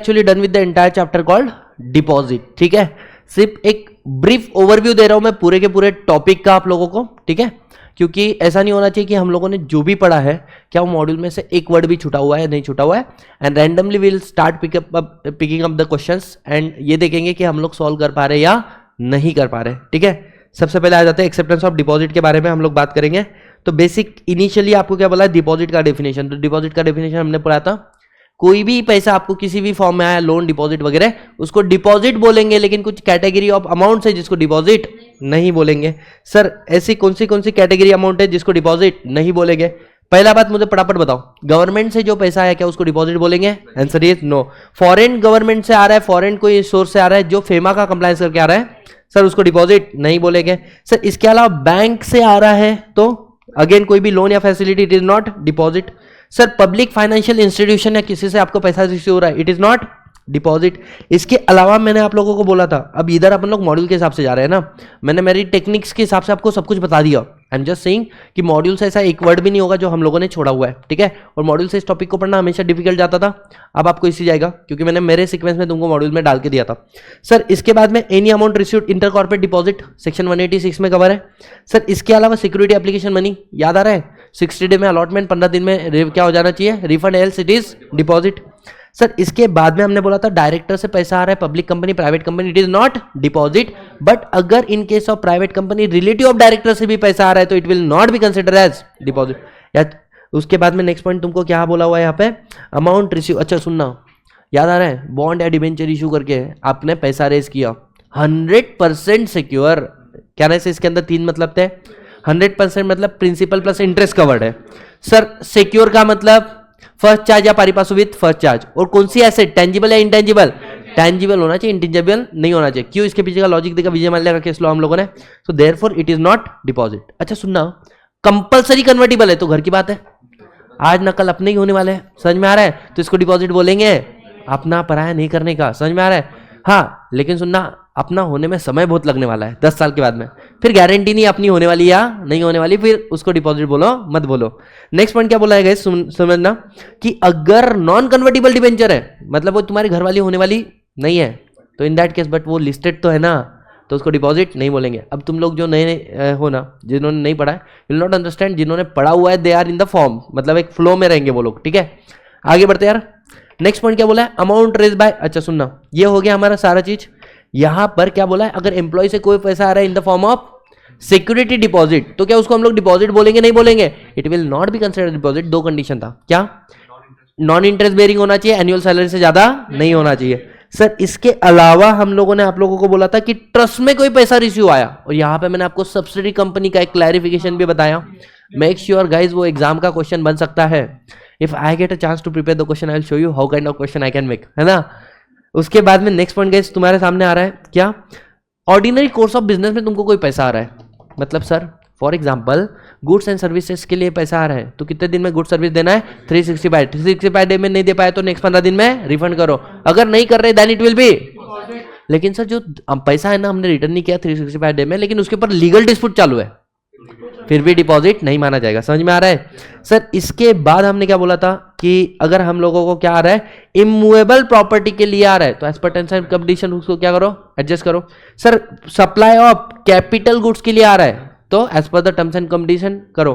Actually done with the entire chapter called deposit. ठीक है, सिर्फ एक ब्रीफ ओवरव्यू दे रहा हूं मैं पूरे के पूरे टॉपिक का आप लोगों को। ठीक है, क्योंकि ऐसा नहीं होना चाहिए कि हम लोगों ने जो भी पढ़ा है क्या वो मॉड्यूल में से एक वर्ड भी छूटा हुआ है, नहीं छूटा हुआ है। And randomly will start picking up the questions and ये देखेंगे कि हम लोग सॉल्व कर पा रहे या नहीं कर पा रहे। ठीक है, सबसे पहले आ जाते हैं एक्सेप्टेंस ऑफ डिपॉजिट के बारे में हम लोग बात करेंगे। तो बेसिक इनिशियली आपको क्या बोला है, डिपॉजिट का डेफिनेशन। तो डिपॉजिट का डेफिनेशन हमने पढ़ा था, कोई भी पैसा आपको किसी भी फॉर्म में आया, लोन, डिपॉजिट वगैरह, उसको डिपॉजिट बोलेंगे, लेकिन कुछ कैटेगरी ऑफ अमाउंट है जिसको डिपॉजिट नहीं बोलेंगे। सर ऐसी कौन सी कैटेगरी अमाउंट है जिसको डिपॉजिट नहीं बोलेंगे? पहला बात मुझे फटाफट बताओ, गवर्नमेंट से जो पैसा आया क्या उसको डिपॉजिट बोलेंगे? Answer is no. Foreign government से आ रहा है, फॉरेन कोई सोर्स से आ रहा है जो फेमा का कंप्लायंस करके आ रहा है, सर उसको डिपॉजिट नहीं बोलेंगे। सर इसके अलावा बैंक से आ रहा है तो अगेन कोई भी लोन या facility, it is not deposit. Sir public financial institution या किसी से आपको पैसा रिसीव हो रहा है, इट इज नॉट डिपॉजिट। इसके अलावा मैंने आप लोगों को बोला था, अब इधर अपन लोग मॉड्यूल के हिसाब से जा रहे हैं ना, मैंने मेरी टेक्निक्स के हिसाब से आपको सब कुछ बता दिया। आई एम जस्ट सेइंग कि मॉड्यूल से ऐसा एक वर्ड भी नहीं होगा जो हम लोगों ने छोड़ा हुआ है। ठीक है, और मॉड्यूल से इस टॉपिक को पढ़ना हमेशा डिफिकल्ट जाता था, अब आपको इसी जाएगा क्योंकि मैंने मेरे सीक्वेंस में तुमको मॉड्यूल में डाल के दिया था। सर इसके बाद में any amount received inter corporate deposit section 186 में कवर है। सर इसके अलावा सिक्योरिटी एप्लीकेशन मनी याद आ रहा है, 60 डे में अलॉटमेंट, 15 दिन में क्या हो जाना चाहिए, refund, else it is deposit. Sir इसके बाद में हमने बोला था डायरेक्टर से पैसा आ रहा है, public company, private company, it is not deposit. But अगर in case of private company relative of director से भी पैसा आ रहा है तो it will not be consider as deposit. या उसके बाद में नेक्स्ट पॉइंट तुमको क्या बोला हुआ है यहाँ पे, अमाउंट रिसीव। अच्छा सुनना, याद आ रहा है, बॉन्ड या डिबेंचर इशू करके आपने पैसा रेज किया, 100% सिक्योर। क्या ना, इसके अंदर 3 मतलब थे। 100% मतलब प्रिंसिपल प्लस इंटरेस्ट कवर्ड है। सर सिक्योर का मतलब फर्स्ट चार्ज या पारिपासु विद फर्स्ट चार्ज। और कौन सी एसेट, टेंजिबल या इंटेंजिबल? टेंजिबल होना चाहिए, इंटेंजिबल नहीं होना चाहिए। क्यों? इसके पीछे का लॉजिक देखा विजय माल्या का केस लो हम लोगों ने। So therefore it is not deposit. अच्छा सुनना, कंपलसरी कन्वर्टिबल है तो घर की बात है, आज न कल अपने ही होने वाले हैं, समझ में आ रहा है, तो इसको डिपॉजिट बोलेंगे। अपना पराया नहीं करने का, समझ में आ रहा है। हाँ लेकिन सुनना, अपना होने में समय बहुत लगने वाला है, 10 साल के बाद में, फिर गारंटी नहीं अपनी होने वाली या नहीं होने वाली, फिर उसको डिपॉजिट बोलो मत बोलो। नेक्स्ट पॉइंट क्या बोला है गाइस, समझना कि अगर नॉन कन्वर्टिबल डिबेंचर है, मतलब वो तुम्हारी घरवाली होने वाली नहीं है, तो इन दैट केस बट वो लिस्टेड तो है ना, तो उसको डिपॉजिट नहीं बोलेंगे। अब तुम लोग जो नए हो ना, जिन्होंने नहीं पढ़ा है, विल नॉट अंडरस्टैंड, जिन्होंने पढ़ा हुआ है they are in the form, मतलब एक फ्लो में रहेंगे वो लोग। ठीक है, आगे बढ़ते यार। नेक्स्ट पॉइंट क्या बोला है, अमाउंट रेज बाय। अच्छा सुनना, ये हो गया हमारा सारा चीज। यहां पर क्या बोला है, अगर एम्प्लॉय से कोई पैसा आ रहा है in the form of security deposit, तो क्या उसको हम लोग डिपॉजिट बोलेंगे? नहीं बोलेंगे, it will not be considered deposit. 2 condition था, क्या? नॉन इंटरेस्ट बेरिंग होना चाहिए, एनुअल सैलरी से ज्यादा नहीं होना चाहिए। सर इसके अलावा हम लोगों ने आप लोगों को बोला था कि ट्रस्ट में कोई पैसा रिसीव आया, और यहां पे मैंने आपको सब्सिडी कंपनी का एक क्लैरिफिकेशन भी बताया। मेक श्योर गाइज वो एग्जाम का क्वेश्चन बन सकता है। If I get a chance to prepare the question, I will show you how kind of question I can make, है ना। उसके बाद में नेक्स्ट पॉइंट गाइस तुम्हारे सामने आ रहा है, क्या? ऑर्डिनरी कोर्स ऑफ बिजनेस में तुमको कोई पैसा आ रहा है, मतलब sir for example goods and services के लिए पैसा आ रहा है, तो कितने दिन में गुड सर्विस देना है? 365 डे में नहीं दे पाए तो नेक्स्ट 15 दिन में रिफंड करो। अगर नहीं कर रहे देन इट विल बी। लेकिन सर जो पैसा है ना हमने रिटर्न नहीं किया 365 डे में, लेकिन उसके ऊपर लीगल डिस्प्यूट चालू है, फिर भी डिपॉजिट नहीं माना जाएगा। समझ में आ रहा है? सर इसके बाद हमने क्या बोला था कि अगर हम लोगों को क्या आ रहा है, इमूवेबल प्रॉपर्टी के लिए आ रहा है, तो as per terms and condition उसको क्या करो, एडजस्ट करो। Sir supply of capital goods के लिए आ रहा है, तो as per the terms and condition करो।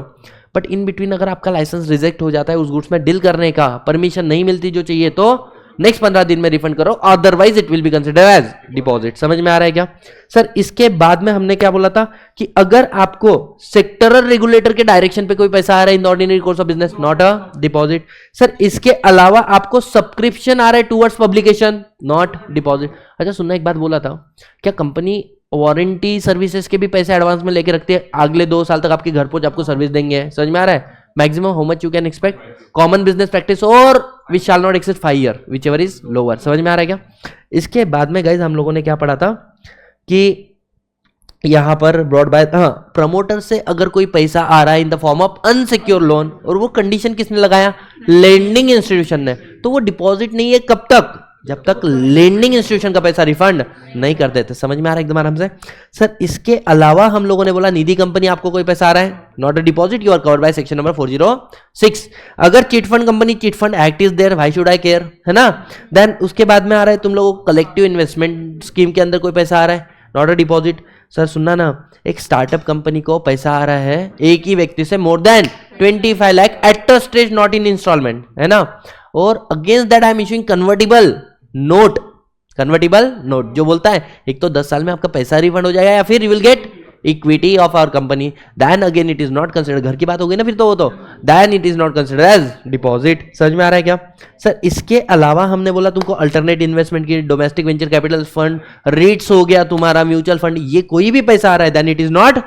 बट इन बिटवीन अगर आपका लाइसेंस रिजेक्ट हो जाता है, उस गुड्स में डील करने का परमिशन नहीं मिलती जो चाहिए, तो नेक्स्ट 15 दिन में रिफंड करो, otherwise it will be considered as deposit. समझ में आ रहा है क्या? सर इसके बाद में हमने क्या बोला था कि अगर आपको सेक्टरल रेगुलेटर के डायरेक्शन पे कोई पैसा आ रहा है in the ordinary course of business, not a deposit. Sir इसके अलावा आपको सब्सक्रिप्शन आ रहा है टुवर्ड्स पब्लिकेशन, नॉट डिपॉजिट। अच्छा सुनना, एक बात बोला था, क्या कंपनी वारंटी सर्विसेज के भी पैसे एडवांस में लेके रखती है, अगले 2 साल तक आपके घर पहुंच आपको सर्विस देंगे? समझ में आ रहा है? Maximum how much you can expect, common business practice और which shall not exceed 5 year, whichever is lower. समझ में आ रहा है क्या? इसके बाद में गाइज हम लोगों ने क्या पढ़ा था कि यहां पर ब्रॉड बाय, हाँ, प्रमोटर से अगर कोई पैसा आ रहा है in the form of unsecure loan, और वो कंडीशन किसने लगाया? लेंडिंग इंस्टीट्यूशन ने, तो वो डिपॉजिट नहीं है कब तक? जब तक लेंडिंग इंस्टीट्यूशन का पैसा रिफंड नहीं कर देते। समझ में आ रहा है एकदम आराम से। सर इसके अलावा हम लोगों ने बोला निधि कंपनी, आपको कोई पैसा आ रहा है, not a deposit, you are covered by section number 406। अगर chit fund company, chit fund act is there, why should I care, है ना। देन उसके बाद में आ रहा है तुम लोगों को कलेक्टिव इन्वेस्टमेंट स्कीम के अंदर कोई पैसा आ रहा है, नॉट अ डिपॉजिट। सर सुनना ना, एक स्टार्टअप कंपनी को पैसा आ रहा है एक ही व्यक्ति से more than 25 lakh at a stage, not in instalment, है ना। और against that I am issuing convertible note, convertible note जो बोलता है एक तो 10 साल में आपका पैसा रिफंड हो जाएगा या फिर you will get equity of our company, then again it is not consider, घर की बात हो गई ना फिर तो वो तो, then it is not consider as deposit. समझ में आ रहा है क्या। सर इसके अलावा हमने बोला तुमको अल्टरनेट इन्वेस्टमेंट की, डोमेस्टिक वेंचर कैपिटल फंड, रीट्स हो गया तुम्हारा, म्यूचुअल फंड, ये कोई भी पैसा आ रहा है then it is not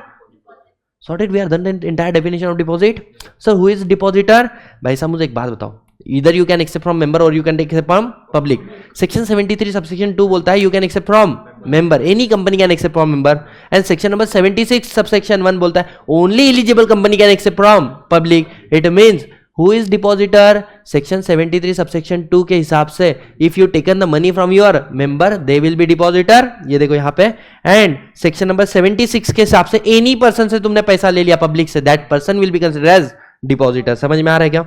sorted. We are done the entire definition of deposit. Sir who is depositor, भाई साहब मुझे एक बात बताओ, either you can accept from member or you can take accept from public. section 73 subsection 2 बोलता है you can accept from member, any company can accept from member, and section number 76 subsection 1 बोलता है only eligible company can accept from public. it means who is depositor, section 73 subsection 2 के हिसाब से if you taken the money from your member they will be depositor, ये देखो यहाँ पे, and section number 76 के हिसाब से any person से तुमने पैसा ले लिया पब्लिक से, that person will be considered as depositor. समझ में आ रहा है क्या।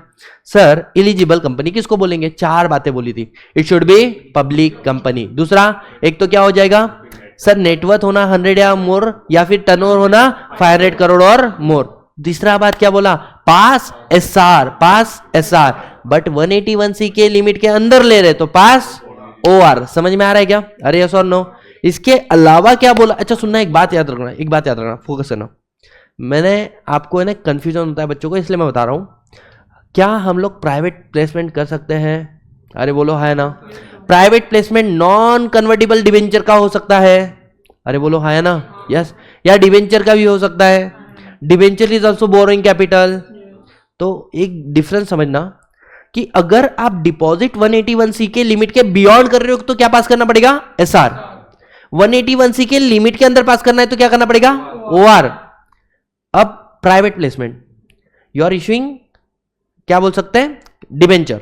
सर इलिजिबल कंपनी किसको बोलेंगे, चार बातें बोली थी, it should be public company. दूसरा एक तो क्या हो जाएगा सर, नेटवर्थ होना 100 या मोर, या फिर टर्नओवर होना 500 करोड़ और मोर। तीसरा बात क्या बोला, पास एसआर, बट 181C के लिमिट के अंदर ले रहे तो पास ओआर। समझ में आ रहा है क्या, अरे यस और नो। इसके अलावा क्या बोला, अच्छा सुनना, एक बात याद रखना, फोकस करना। मैंने आपको है ना कंफ्यूजन होता है बच्चों को, इसलिए मैं बता रहा हूं, क्या हम लोग प्राइवेट प्लेसमेंट कर सकते हैं, अरे बोलो है ना। Private placement non convertible debenture का हो सकता है, अरे बोलो है ना, यस, या डिवेंचर का भी हो सकता है, debenture is also borrowing capital. तो एक डिफरेंस समझना कि अगर आप डिपॉजिट 181C के लिमिट के बियॉन्ड कर रहे हो तो क्या पास करना पड़ेगा, एसआर। 181C के लिमिट के अंदर पास करना है तो क्या करना पड़ेगा, ओआर। अब private placement you are issuing, क्या बोल सकते हैं, डिबेंचर।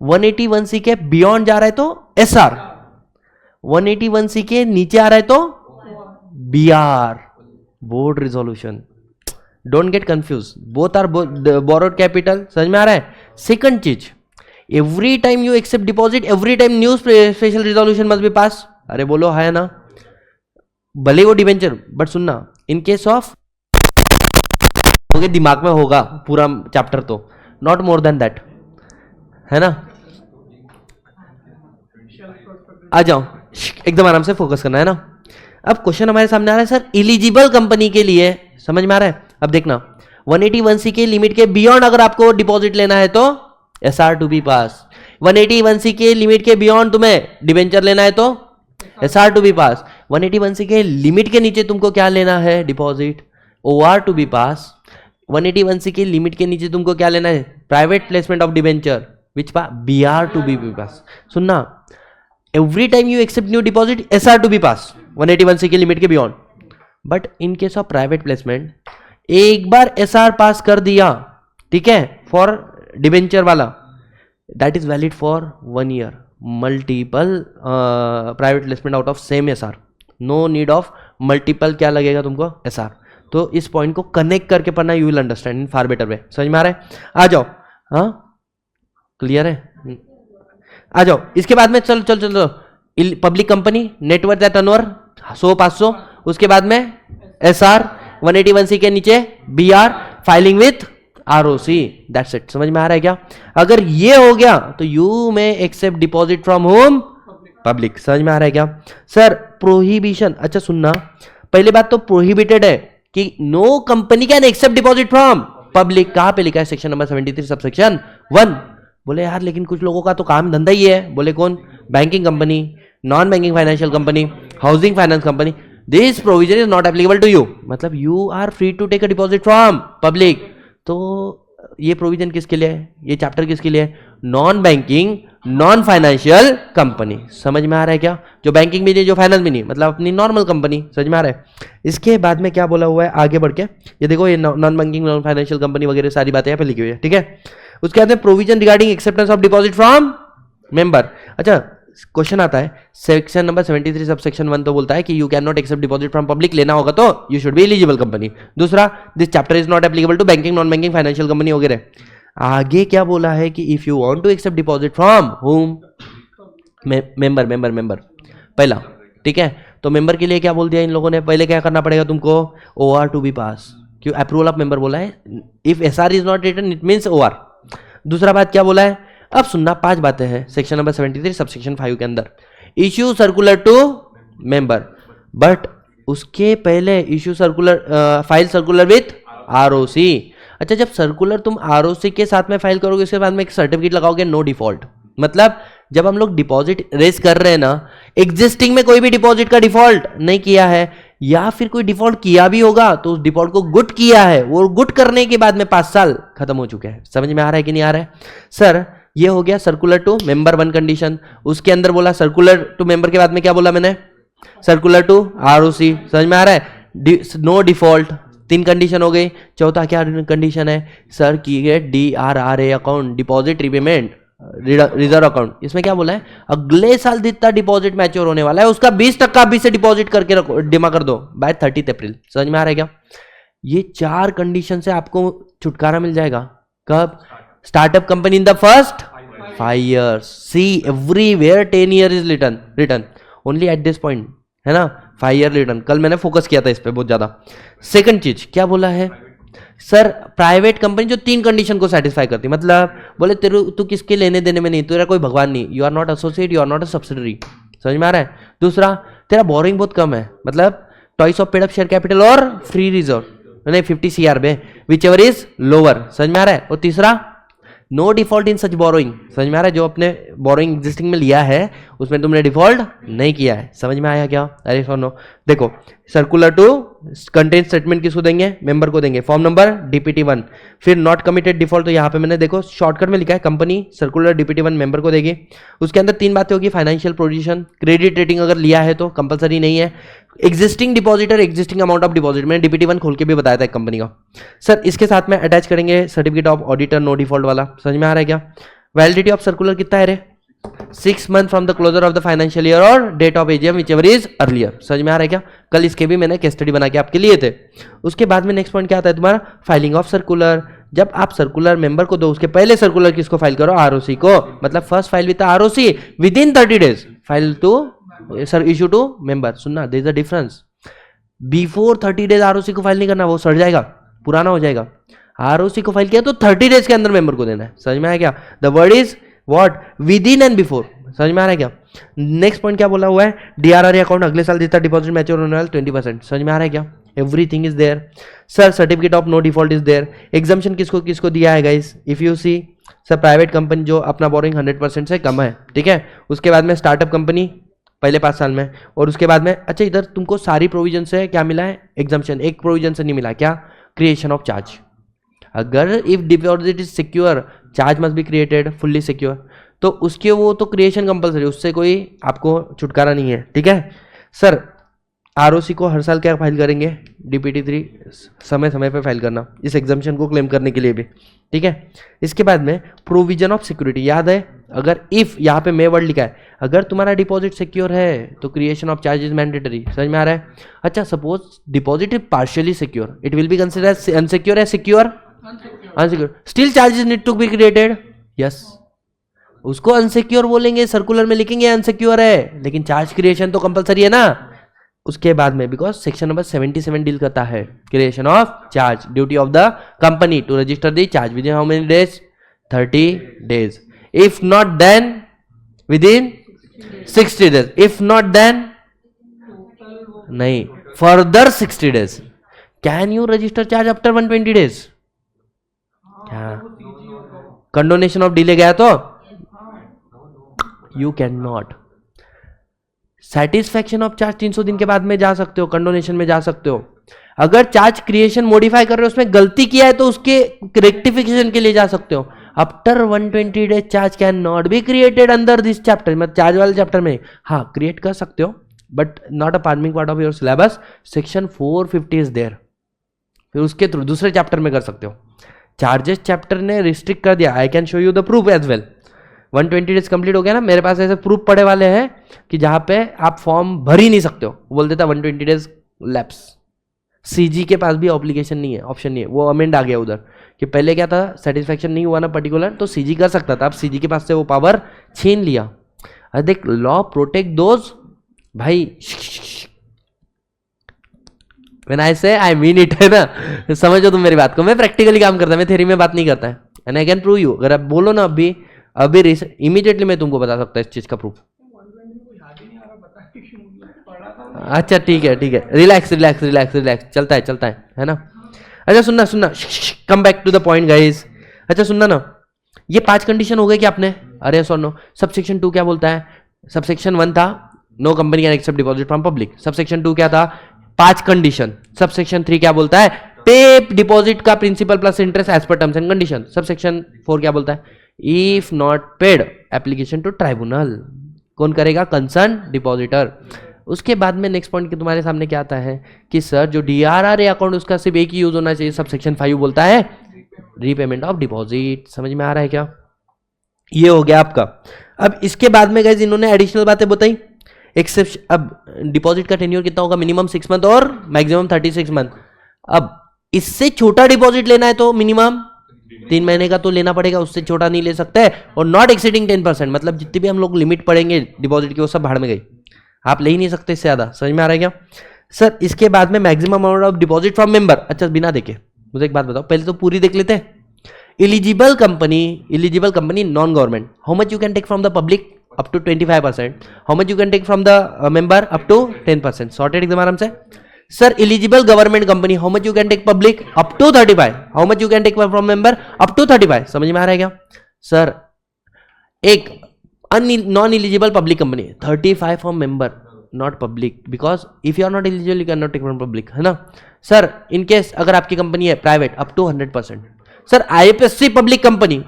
181C के बियॉन्ड जा रहा है तो एसआर, 181C के नीचे आ रहा है तो BR, board resolution. Don't get confuse, both are borrowed capital. समझ में आ रहा है। सेकंड चीज, every time you accept deposit, every time new special resolution must be pass, अरे बोलो है ना, भले वो डिबेंचर, बट सुनना इन केस ऑफ दिमाग में होगा पूरा चैप्टर तो, नॉट मोर देन दैट, है ना। आ जाओ एकदम आराम से फोकस करना है ना। अब क्वेश्चन हमारे सामने आ रहा है सर इलिजिबल कंपनी के लिए, समझ में आ रहा है। अब देखना 181C के लिमिट के बियॉन्ड अगर आपको डिपॉजिट लेना है तो SR to be pass, 181C के लिमिट के बियॉन्ड तुम्हें डिबेंचर लेना है तो SR to be pass, 181C के लिमिट के नीचे तुमको क्या लेना है, deposit, or to be pass, 181C के लिमिट के नीचे तुमको क्या लेना है, private placement of debenture, which pass, BR to be pass. सुनना, every time you accept new deposit SR to be pass, 181C के लिमिट के beyond, but in case of private placement एक बार एसआर पास कर दिया, ठीक है, for debenture वाला, that is valid for 1 year, multiple private placement out of same SR, no need of multiple क्या लगेगा तुमको, एसआर। तो इस पॉइंट को कनेक्ट करके पढ़ना, you will understand in far better वे। समझ में आ रहा है। आ जाओ, हाँ क्लियर है, आ जाओ। इसके बाद में चलो पब्लिक कंपनी, नेटवर्थ या टर्नओवर 100-500, उसके बाद में एसआर, 181C के नीचे BR, filing with ROC, that's it. समझ में आ रहा है क्या। अगर ये हो गया तो you may accept deposit from home, public. समझ में आ रहा है क्या। सर प्रोहिबिशन, अच्छा सुनना, पहली बात तो प्रोहिबिटेड है कि no company can accept deposit from public, कहां पे लिखा है, सेक्शन नंबर 73 सबसेक्शन 1। बोले यार लेकिन कुछ लोगों का तो काम धंधा ही है, बोले कौन, banking company, non banking financial company, housing finance company, this provision is not applicable to you, मतलब you are free to take a deposit from public. तो ये प्रोविजन किसके लिए है, ये चैप्टर किसके लिए है, non banking non financial company. समझ में आ रहा है क्या, जो बैंकिंग भी नहीं, जो फाइनेंस भी नहीं, मतलब अपनी नॉर्मल कंपनी। समझ में आ रहा है। इसके बाद में क्या बोला हुआ है आगे बढ़ के, ये देखो, ये non banking non financial company वगैरह सारी बातें यहाँ पे लिखी हुई है, ठीक है। उसके बाद में provision regarding acceptance of deposit from member. अच्छा क्वेश्चन आता है सेक्शन नंबर 73 सब सेक्शन 1 तो बोलता है कि you can not accept deposit from public, लेना होगा तो you should be eligible company. दूसरा, this chapter is not applicable to banking, non banking, financial company वगैरह। आगे क्या बोला है कि if you want to accept deposit from home, member member member पहला, ठीक है। तो मेंबर के लिए क्या बोल दिया इन लोगों ने, पहले क्या करना पड़ेगा तुमको, OR टू बी पास, क्यों अप्रूवल ऑफ मेंबर बोला है, if SR is not written it means OR। दूसरा बात क्या बोला है, अब सुनना, 5 बातें हैं सेक्शन नंबर 73 सबसेक्शन 5 के अंदर। Issue circular to member, but उसके पहले issue circular, file circular with ROC। अच्छा, जब सर्कुलर तुम ROC के साथ में फाइल करोगे उसके बाद में एक सर्टिफिकेट लगाओगे नो डिफॉल्ट, मतलब जब हम लोग डिपॉजिट रेज कर रहे हैं ना, एग्जिस्टिंग में कोई भी डिपॉजिट का डिफॉल्ट नहीं किया है या फिर कोई डिफॉल्ट किया भी होगा तो उस डिफॉल्ट को गुड किया है, वो गुड करने के बाद में 5 साल खत्म हो चुके हैं। समझ में आ रहा है कि नहीं आ रहा है सर? ये हो गया सर्कुलर टू मेंबर 1 कंडीशन। उसके अंदर बोला सर्कुलर टू मेंबर के बाद में क्या बोला मैंने, सर्कुलर टू ROC। समझ में आ रहा है? नो डिफॉल्ट, 3 कंडीशन हो गई। चौथा क्या कंडीशन है सर की, DRRA account, deposit repayment reserve account. इसमें क्या बोला है, अगले साल जितना डिपॉजिट मैच्योर होने वाला है उसका 20% अभी से डिपॉजिट करके रखो, जमा कर दो बाय 30 अप्रैल। समझ में आ रहा है क्या? ये 4 कंडीशन से आपको छुटकारा मिल जाएगा। कब? Startup company in the first 5 years। C everywhere 10 year is return only at this point, है ना, 5 year रिटर्न। कल मैंने फोकस किया था इस पे बहुत ज्यादा। सेकंड चीज क्या बोला है सर, प्राइवेट कंपनी जो 3 कंडीशन को सेटिस्फाई करती, मतलब बोले तेरे तू किसके लेने देने में नहीं, तेरा कोई भगवान नहीं, you are not associate, you are not a subsidiary. समझ में आ रहा है? दूसरा, तेरा बोरिंग बहुत कम है, मतलब toys of paid up share capital और फ्री रिजर्व नहीं 50 CR में, विच एवर इज लोअर। समझ में आ रहा है? और तीसरा, no default in such borrowing. समझ में आ रहा है? जो अपने बोरोइंग एग्जिस्टिंग में लिया है उसमें तुमने डिफॉल्ट नहीं किया है। समझ में आया क्या? अरे सुनो, देखो सर्कुलर टू कंटेन स्टेटमेंट किसको देंगे, मेंबर को देंगे, फॉर्म नंबर DPT1। फिर नॉट कमिटेड डिफॉल्ट, तो यहाँ पे मैंने देखो शॉर्टकट में लिखा है, कंपनी सर्कुलर DPT1 मेंबर को देगी। उसके अंदर 3 बातें होगी, फाइनेंशियल पोजीशन, क्रेडिट रेटिंग अगर लिया है तो कंपलसरी नहीं है, existing depositor, existing amount of deposit. मैंने DPT1 खोल के भी बताया था एक कंपनी का। सर इसके साथ में अटैच करेंगे certificate of auditor no default वाला। समझ में आ रहा है क्या? वैलिडिटी ऑफ सर्कुलर कितना है रे, 6 months from the closure of the financial year और date of AGM whichever is earlier. समझ में आ रहा है क्या? कल इसके भी मैंने केस स्टडी बना के आपके लिए थे। उसके बाद में नेक्स्ट पॉइंट क्या आता है तुम्हारा, फाइलिंग ऑफ सर्कुलर। जब आप सर्कुलर मेंबर को दो उसके पहले सर्कुलर किसको फाइल करो, ROC को, मतलब first file with ROC within 30 days, file to sir issue to member. सुनना, there is a difference, before 30 days ROC को फाइल नहीं करना, वो सड़ जाएगा, पुराना हो जाएगा। ROC को फाइल किया तो 30 days के अंदर मेंबर को देना है। समझ में आया क्या? The word is what, with in and before. समझ में आ रहा है क्या? नेक्स्ट पॉइंट क्या बोला हुआ है, DRRA अकाउंट अगले साल जितना डिपॉजिट मैच्योर होने वाला 20%। समझ में आ रहा है क्या? Everything is there. Sir certificate of no default is there. Exemption किसको किसको दिया है guys, if you see sir, private company जो अपना बोरिंग 100% से कम है, ठीक है। उसके बाद में स्टार्टअप कंपनी पहले 5 साल में, और उसके बाद में अच्छा इधर तुमको सारी प्रोविजन से क्या मिला है, एग्जाम्पशन। एक प्रोविजन से नहीं मिला, क्या, क्रिएशन ऑफ चार्ज। अगर if deposit is secure charge must be created fully secure, तो उसके वो तो क्रिएशन कंपलसरी, उससे कोई आपको छुटकारा नहीं है, ठीक है। सर ROC को हर साल क्या फाइल करेंगे, DPT3 समय समय पे फाइल करना, इस एग्जाम्पशन को क्लेम करने के लिए भी, ठीक है। इसके बाद में प्रोविजन ऑफ सिक्योरिटी, याद है, अगर इफ यहाँ पे मे वर्ड लिखा है, अगर तुम्हारा डिपॉजिट सिक्योर है तो creation of charge is mandatory. समझ में आ रहा है? अच्छा suppose deposit is partially secure, it will be consider as unsecure या secure, unsecure, still charges need to be created. Yes, उसको अनसिक्योर बोलेंगे, सर्कुलर में लिखेंगे अनसिक्योर है, लेकिन चार्ज क्रिएशन तो कंपलसरी है ना। उसके बाद में बिकॉज सेक्शन नंबर 77 डील करता है creation of charge, duty of the company to register the charge within how many days, 30 days, if not then within 60 days, if not then नहीं, further 60 days। Can you register charge after 120 days? क्या condonation of delay गया तो you can not. Satisfaction of charge 300 दिन के बाद में जा सकते हो, कंडोनेशन में जा सकते हो। अगर चार्ज क्रिएशन मॉडिफाई कर रहे हो, उसमें गलती किया है तो उसके रेक्टिफिकेशन के लिए जा सकते हो। After 120 days charge can not be created under this chapter, मतलब चार्ज वाले चैप्टर में हाँ क्रिएट कर सकते हो, but not a forming part of your syllabus. Section 450 is there, फिर उसके थ्रू दूसरे चैप्टर में कर सकते हो। चार्जेस चैप्टर ने रिस्ट्रिक्ट कर दिया, I can show you the proof as well. 120 days complete हो गया ना, मेरे पास ऐसे प्रूफ पड़े वाले हैं कि जहां पे आप फॉर्म भर ही नहीं सकते हो, बोल देता 120 डेज लैप्स। सीजी के पास भी ऑब्लिगेशन नहीं है, ऑप्शन नहीं है, वो अमेंड आ गया उधर कि पहले क्या था, सेटिस्फैक्शन नहीं हुआ ना पर्टिकुलर तो सीजी कर सकता था, अब सीजी के पास से वो पावर छीन लिया। अरे देख, लॉ प्रोटेक्ट दोज भाई, व्हेन आई से आई मीन इट, है ना, समझो तुम मेरी बात को, मैं प्रैक्टिकली काम करता है, मैं थ्योरी में बात नहीं करता है, and I can prove you. अगर आप बोलो ना अभी इमीडिएटली मैं तुमको बता सकता है इस चीज का प्रूफ। अच्छा ठीक है ठीक है, रिलैक्स रिलैक्स रिलैक्स रिलैक्स, चलता है ना। अच्छा सुनना सुनना, come back to the point guys. अच्छा सुनना ना, ये 5 कंडीशन हो गए कि आपने, अरे सुनो, सबसेक्शन 2 क्या बोलता है? सबसेक्शन 1 था no company can accept deposit from public, subsection 2 क्या था? 5 कंडीशन। सबसेक्शन 3 क्या बोलता है? पे डिपॉजिट का principal plus interest as per terms and condition. Subsection 4 क्या बोलता है? If not paid application to tribunal. कौन करेगा? Concern depositor. उसके बाद में नेक्स्ट पॉइंट के तुम्हारे सामने क्या आता है कि सर जो डीआरआर अकाउंट उसका सिर्फ एक ही यूज होना चाहिए। सबसेक्शन 5 बोलता है रीपेमेंट ऑफ डिपॉजिट। समझ में आ रहा है क्या? ये हो गया आपका। अब इसके बाद में गाइस इन्होंने एडिशनल बातें बताई। एक्सेप्शन, अब डिपॉजिट का टेन्योर कितना होगा? मिनिमम 6 मंथ और मैक्सिमम 36 मंथ। अब इससे छोटा डिपॉजिट लेना है तो मिनिमम 3 महीने का तो लेना पड़ेगा, उससे छोटा नहीं ले सकते। और नॉट एक्सीडिंग 10%, मतलब जितनी भी हम लोग लिमिट पड़ेंगे डिपॉजिट की वो सब भाड़ में गई, आप ले ही नहीं सकते इससे ज्यादा। समझ में आ रहा है क्या सर? इसके बाद में maximum amount of deposit from member. अच्छा बिना देखे मुझे एक बात बताओ, पहले तो पूरी देख लेते हैं। Eligible company non government, how much you can take from the public? Up to 25%। How much you can take from the member? Up to 10%। Sorted एकदम आराम से। Sir eligible government company, how much you can take public? Up to 35। How much you can take from member? Up to 35। समझ में आ रहा है क्या sir? एक non eligible public company 35 from member, not public, because if you are not eligible you can not take from public, है ना sir? In case अगर आपकी कंपनी है private, up to 100%। Sir IFSC public company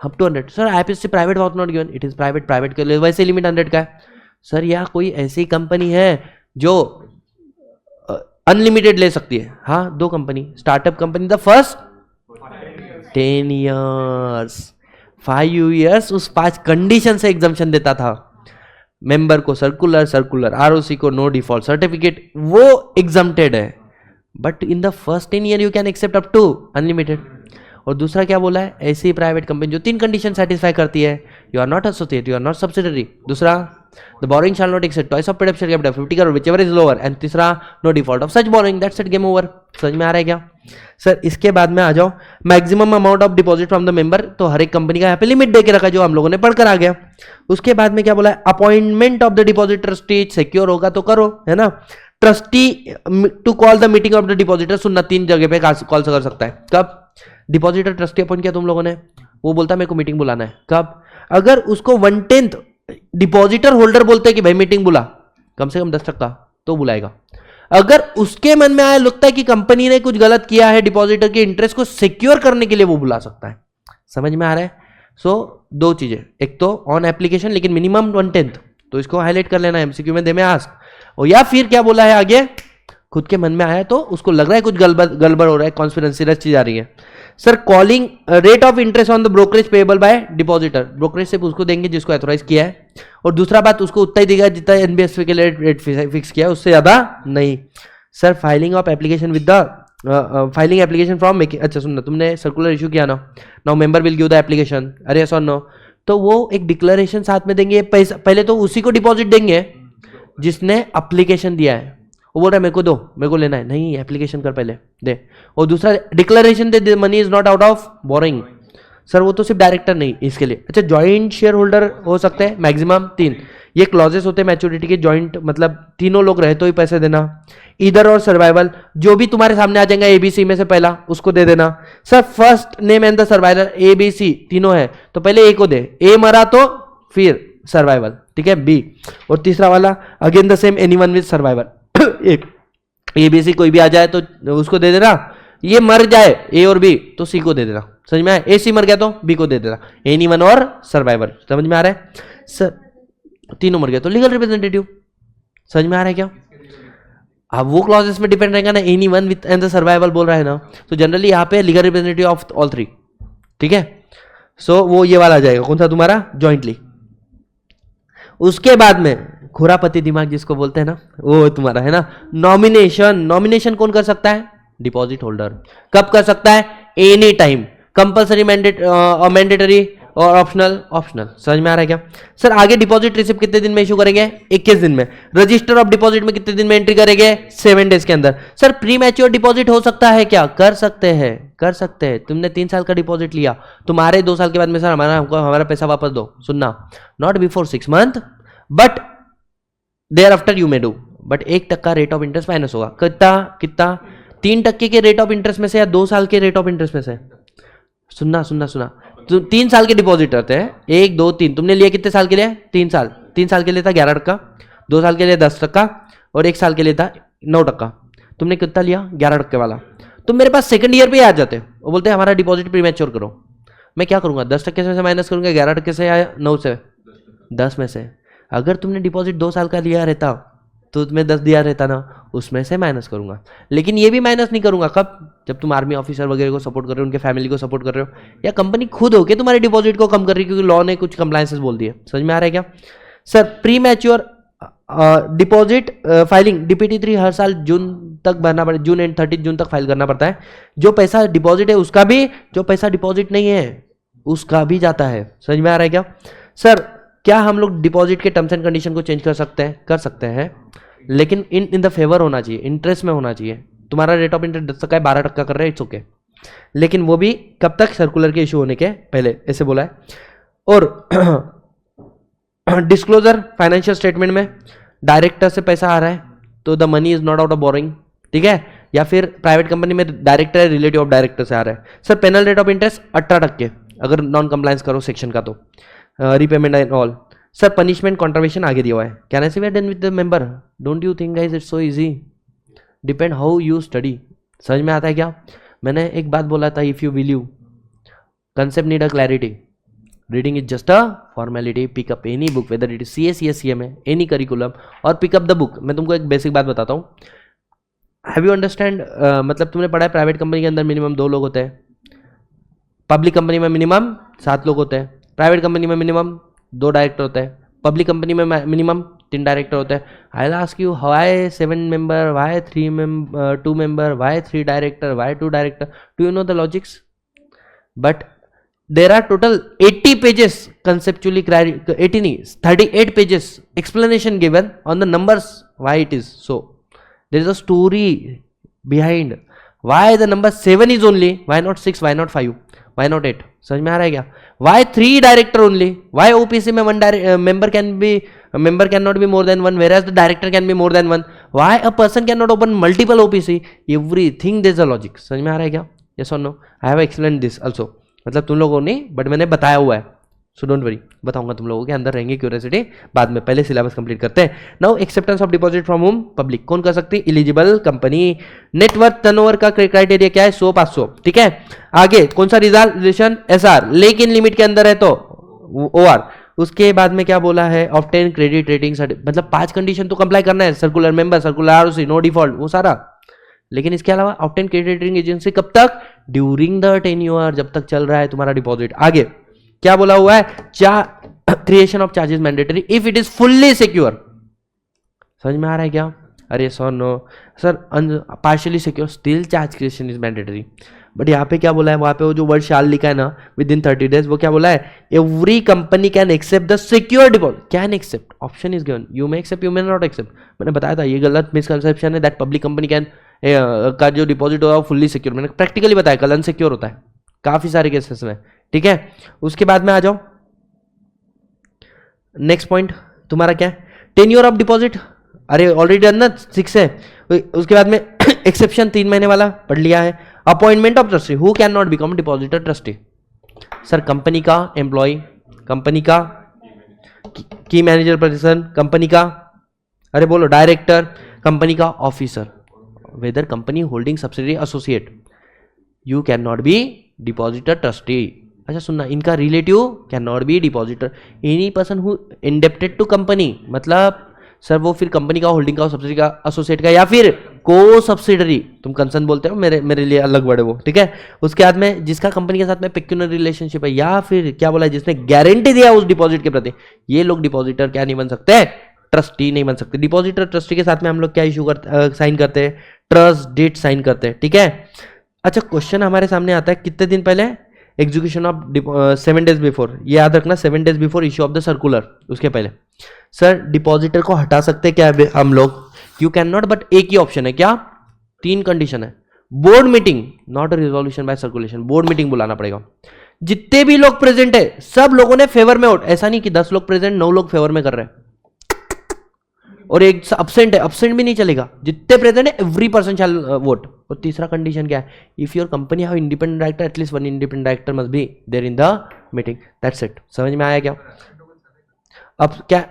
up to 100। Sir IFSC private was not given, it is private के लिए वैसे limit 100 का है। सर या कोई ऐसी कंपनी है जो अनलिमिटेड ले सकती है? हाँ, 2 company, startup company the first 10 years, 5 years उस 5 कंडीशन से एग्जम्पशन देता था। मेंबर को सर्कुलर, आरओसी को नो डिफॉल्ट सर्टिफिकेट, वो एग्जम्प्टेड है। But in the first 10 year you can accept up to unlimited. और दूसरा क्या बोला है? ऐसी प्राइवेट कंपनी जो 3 कंडीशन सेटिस्फाई करती है, you are not associate, you are not subsidiary. दूसरा, the borrowing shall not accept twice of paid share capital 50 crore whichever is lower. And तीसरा, no default of such borrowing, that's it, game over. समझ में आ रहा है क्या sir? इसके बाद में आ जाओ maximum amount of deposit from the member, तो हर एक कंपनी का यहाँ पे लिमिट दे के रखा जो हम लोगों ने पढ़कर आ गया। उसके बाद में क्या बोला है? Appointment of the deposit trustee, secure होगा तो करो, है ना। Trustee to call the meeting of the depositor, सुनना 3 जगह पे कॉल कर सकता है। कब? डिपॉजिटर ट्रस्टी अपॉइंट किया तुम लोगों ने, वो बोलता है मेरे को मीटिंग बुलाना है। कब? अगर उसको 1/10 डिपॉजिटर होल्डर बोलते हैं कि भाई मीटिंग बुला, कम से कम 10% तो बुलाएगा। अगर उसके मन में आया, लगता है कि कंपनी ने कुछ गलत किया है, डिपॉजिटर के इंटरेस्ट को सिक्योर करने के लिए वो बुला सकता है। समझ में आ रहा है? सो 2 चीजें, एक तो ऑन एप्लीकेशन लेकिन मिनिमम 1/10, तो इसको हाईलाइट कर लेना एमसीक्यू में, दे में आस्क। और या फिर क्या बोला है आगे, खुद के मन में आया तो उसको लग रहा है कुछ गड़बड़ हो रहा है, कॉन्स्पिरेंसी रची जा रही है। Sir calling rate of interest on the brokerage payable by depositor, brokerage सिर्फ उसको देंगे जिसको ऑथराइज किया है, और दूसरा बात उसको उतना ही देगा जितना एनबीएफसी के लिए रेट फिक्स किया है, उससे ज्यादा नहीं। Sir filing of application with the filing application from making, अच्छा सुनना, तुमने सर्कुलर इशू किया ना, now member will give the application, अरे यस और नो, तो वो एक डिक्लेरेशन साथ में देंगे। पैसा पहले तो उसी को डिपॉजिट देंगे जिसने एप्लीकेशन दिया है, वो बोल रहा है मेरे को दो, मेरे को लेना है, नहीं एप्लीकेशन कर पहले दे। और दूसरा declaration they, money is not out of boring. Sir वो तो सिर्फ डायरेक्टर नहीं, इसके लिए अच्छा जॉइंट शेयर होल्डर हो सकते हैं मैक्सिमम 3, ये क्लॉजेस होते हैं मैच्योरिटी के, जॉइंट मतलब तीनों लोग रहे तो ही पैसे देना। इधर और सर्वाइवल, जो भी तुम्हारे सामने आ जाएगा एबीसी में से पहला उसको दे देना। Sir first name and the survival, ABC तीनों है तो पहले ए को दे, ए मरा तो फिर सर्वाइवल, ठीक है बी। और तीसरा वाला again the same, anyone with survival, एक एबीसी कोई भी आ जाए तो उसको दे देना, ये मर जाए ए और बी तो सी को दे देना। समझ में आया? ए सी मर गया तो बी को दे देना, एनीवन और सर्वाइवर। समझ में आ रहा है सर? तीनों मर गया तो लीगल रिप्रेजेंटेटिव। समझ में आ रहा है क्या? अब वो क्लॉजेस में डिपेंड रहेगा ना, anyone with and the survival बोल रहा है ना, तो जनरली यहाँ पे लीगल रिप्रेजेंटेटिव ऑफ ऑल 3, ठीक है। सो वो ये वाला आ जाएगा, कौन सा तुम्हारा, जॉइंटली। उसके बाद में खुरापति दिमाग जिसको बोलते हैं ना, वो तुम्हारा है ना नॉमिनेशन। नॉमिनेशन कौन कर सकता है, डिपॉजिट होल्डर। कब कर सकता है, एनी टाइम। कंपल्सरी, मैंडेटरी और ऑप्शनल। ऑप्शनल, समझ में आ रहा है क्या सर। आगे डिपॉजिट रिसिप्ट कितने दिन में इशू करेंगे, 21 दिन में। रजिस्टर ऑफ डिपॉजिट में कितने दिन में एंट्री करेंगे, 7 डेज के अंदर। सर प्री मैच्योर डिपॉजिट हो सकता है क्या, कर सकते हैं, कर सकते हैं। तुमने 3 साल का डिपॉजिट लिया, तुम्हारे 2 साल के बाद में सर हमारा पैसा वापस दो, सुनना, not before 6 month but thereafter you may do, but 1% rate of interest minus होगा। कितना कितना, 3% के रेट ऑफ इंटरेस्ट में से या 2 साल के रेट ऑफ इंटरेस्ट में से। सुनना सुनना सुना, तो 3 साल के डिपॉजिट रहते हैं, 1 2 3। तुमने लिया कितने साल के लिए, 3 साल। 3 साल के लिए था 11%, 2 साल के लिए 10% और 1 साल के लिए था 9%। तुमने कितना लिया, 11% वाला। तुम मेरे पास सेकंड ईयर पे आ जाते, वो बोलते हैं हमारा डिपॉजिट प्री मैच्योर करो। मैं क्या करूंगा, 10% से माइनस करूंगा, 11% से या 9 से, 10 में से। अगर तुमने डिपॉजिट 2 साल का लिया रहता तो तुम्हें 10 दिया रहता ना, उसमें से माइनस करूंगा। लेकिन ये भी माइनस नहीं करूंगा कब, जब तुम आर्मी ऑफिसर वगैरह को सपोर्ट कर रहे हो, उनके फैमिली को सपोर्ट कर रहे हो, या कंपनी खुद हो के तुम्हारे डिपॉजिट को कम कर रही है क्योंकि लॉ ने कुछ कंप्लायंसेस बोल दिए। समझ में आ रहा है क्या sir. Pre mature deposit filing, DPT 3 हर साल जून तक भरना पड़ता है, जून एंड 30 जून तक फाइल करना पड़ता है। जो पैसा डिपॉजिट है उसका भी, जो पैसा डिपॉजिट नहीं है उसका भी जाता है। समझ में आ रहा है क्या सर। क्या हम लोग डिपॉजिट के टर्म्स एंड कंडीशन को चेंज कर सकते हैं, कर सकते हैं, लेकिन इन द फेवर होना चाहिए, इंटरेस्ट में होना चाहिए। तुम्हारा रेट ऑफ इंटरेस्ट 10% है, 12% कर रहे हैं, इट्स ओके, लेकिन वो भी कब तक, सर्कुलर के इशू होने के पहले, ऐसे बोला है। और डिस्क्लोजर फाइनेंशियल स्टेटमेंट में डायरेक्टर से पैसा आ रहा है तो the money is not out of borrowing, ठीक है। या फिर प्राइवेट कंपनी में डायरेक्टर है, रिलेटिव ऑफ डायरेक्टर से आ रहा है। Sir penal rate of interest 18% अगर नॉन कंप्लायंस करो सेक्शन का, तो repayment and all. Sir punishment contribution आगे दिया हुआ है। Can I see we are done with the member, don't you think guys it's so easy, depend how you study. समझ में आता है क्या। मैंने एक बात बोला था, if you believe concept need a clarity, reading is just a formality. Pick up any book, whether it is C S CM है, एनी करिकुलम, और पिकअप द बुक। मैं तुमको एक बेसिक बात बताता हूँ, हैव यू अंडरस्टैंड, मतलब तुमने पढ़ा है प्राइवेट कंपनी के अंदर मिनिमम 2 लोग होते हैं, पब्लिक कंपनी में मिनिमम 7 लोग होते हैं, प्राइवेट कंपनी में मिनिमम 2 डायरेक्टर होते हैं, पब्लिक कंपनी में मिनिमम 3 डायरेक्टर होते हैं। I will ask you why 7 member, why 2 member, why 3 director, why 2 director, do you know the logics. But there are total 80 pages conceptually, 80 नहीं 38 pages explanation given on the numbers why it is so. There is a story behind why the number 7 is only, why not 6, why not 5, why not 8. समझ में आ रहा है क्या। why 3 director only, why OPC में 1 member cannot be more than 1 whereas the director can be more than 1, why a person cannot open multiple OPC, everything there is a logic. समझ में आ रहा है क्या, yes or no. I have explained this also, मतलब तुम लोगों ने, बट मैंने बताया हुआ है, सो डोंट वरी, बताऊंगा तुम लोगों के अंदर रहेंगे क्यूरियोसिटी बाद में, पहले सिलेबस कंप्लीट करते हैं। Now acceptance of deposit from home, public कौन कर सकती है, एलिजिबल कंपनी। नेटवर्थ टर्नओवर का क्राइटेरिया क्या है, 100-500, ठीक है। आगे कौन सा रिजर्वेशन, SR, लेकिन लिमिट के अंदर है तो OR। उसके बाद में क्या बोला है, ऑब्टेन क्रेडिट रेटिंग, मतलब 5 कंडीशन तो कंप्लाई करना है, circular member, circular ROC, no default, वो सारा। लेकिन इसके अलावा ऑब्टेन क्रेडिट रेटिंग एजेंसी कब तक, ड्यूरिंग द टेन्योर, जब तक चल रहा है तुम्हारा डिपॉजिट। आगे क्या बोला हुआ है, creation of charges mandatory if it is fully secure. समझ में आ रहा है क्या, अरे sir no sir, partially secure still charge creation is mandatory. But यहाँ पे क्या बोला है, वहां पे वो जो वर्ड शाल लिखा है ना, विद इन 30 days, वो क्या बोला है, every company can accept the secure deposit, can accept, option is given, you may accept, you may not accept. मैंने बताया था ये गलत मिसकंसेप्शन है, दैट पब्लिक कंपनी कैन का जो डिपॉजिट होगा फुल्ली सिक्योर, मैंने प्रैक्टिकली बताया कल अनसिक्योर होता है काफी सारे केसेस में, ठीक है। उसके बाद में आ जाओ, नेक्स्ट पॉइंट तुम्हारा क्या है, टेन्योर ऑफ डिपॉजिट, अरे ऑलरेडी डन ना, 6 है। उसके बाद में एक्सेप्शन 3 महीने वाला पढ़ लिया है। Appointment of trustee, who can not become depositor trustee, sir company का एम्प्लॉय, कंपनी का की मैनेजर पर्सन, कंपनी का, अरे बोलो डायरेक्टर, कंपनी का officer, whether company holding subsidiary associate, you cannot be depositor trustee। अच्छा सुनना, इनका relative can not be depositor, any person who indebted to company, मतलब सर वो फिर कंपनी का, होल्डिंग का, सब्सिडी का, एसोसिएट का, या फिर को सब्सिडरी, तुम कंसर्न बोलते हो, मेरे लिए अलग वर्ड है वो, ठीक है। उसके बाद में जिसका कंपनी के साथ में पेक्यूनरी रिलेशनशिप है, या फिर क्या बोला है, जिसने गारंटी दिया उस डिपॉजिट के प्रति, ये लोग डिपॉजिटर क्या नहीं बन सकते, ट्रस्टी नहीं बन सकते। डिपॉजिटर ट्रस्टी के साथ में हम लोग क्या इशू करते, साइन करते हैं, ट्रस्ट डीड साइन करते हैं, ठीक है। अच्छा, क्वेश्चन हमारे सामने आता है कितने दिन पहले, एग्जीक्यूशन ऑफ 7 days बिफोर, ये याद रखना, 7 days before issue of the circular, उसके पहले। सर डिपॉजिटर को हटा सकते क्या हम लोग, यू कैन नॉट, बट एक ही ऑप्शन है, क्या, 3 कंडीशन है, board meeting, not a resolution by circulation, board meeting बुलाना पड़ेगा, जितने भी लोग प्रेजेंट है सब लोगों ने फेवर में वोट, ऐसा नहीं कि 10 लोग प्रेजेंट 9 लोग फेवर में कर रहे हैं और एक अब्सेंट है, अब्सेंट भी नहीं चलेगा, जितने प्रेजेंट है एवरी पर्सन शैल वोट। और तीसरा कंडीशन क्या है, if your company have independent director, at least 1 independent director must be there in the meeting, that's it. समझ में आया क्या? अब क्या,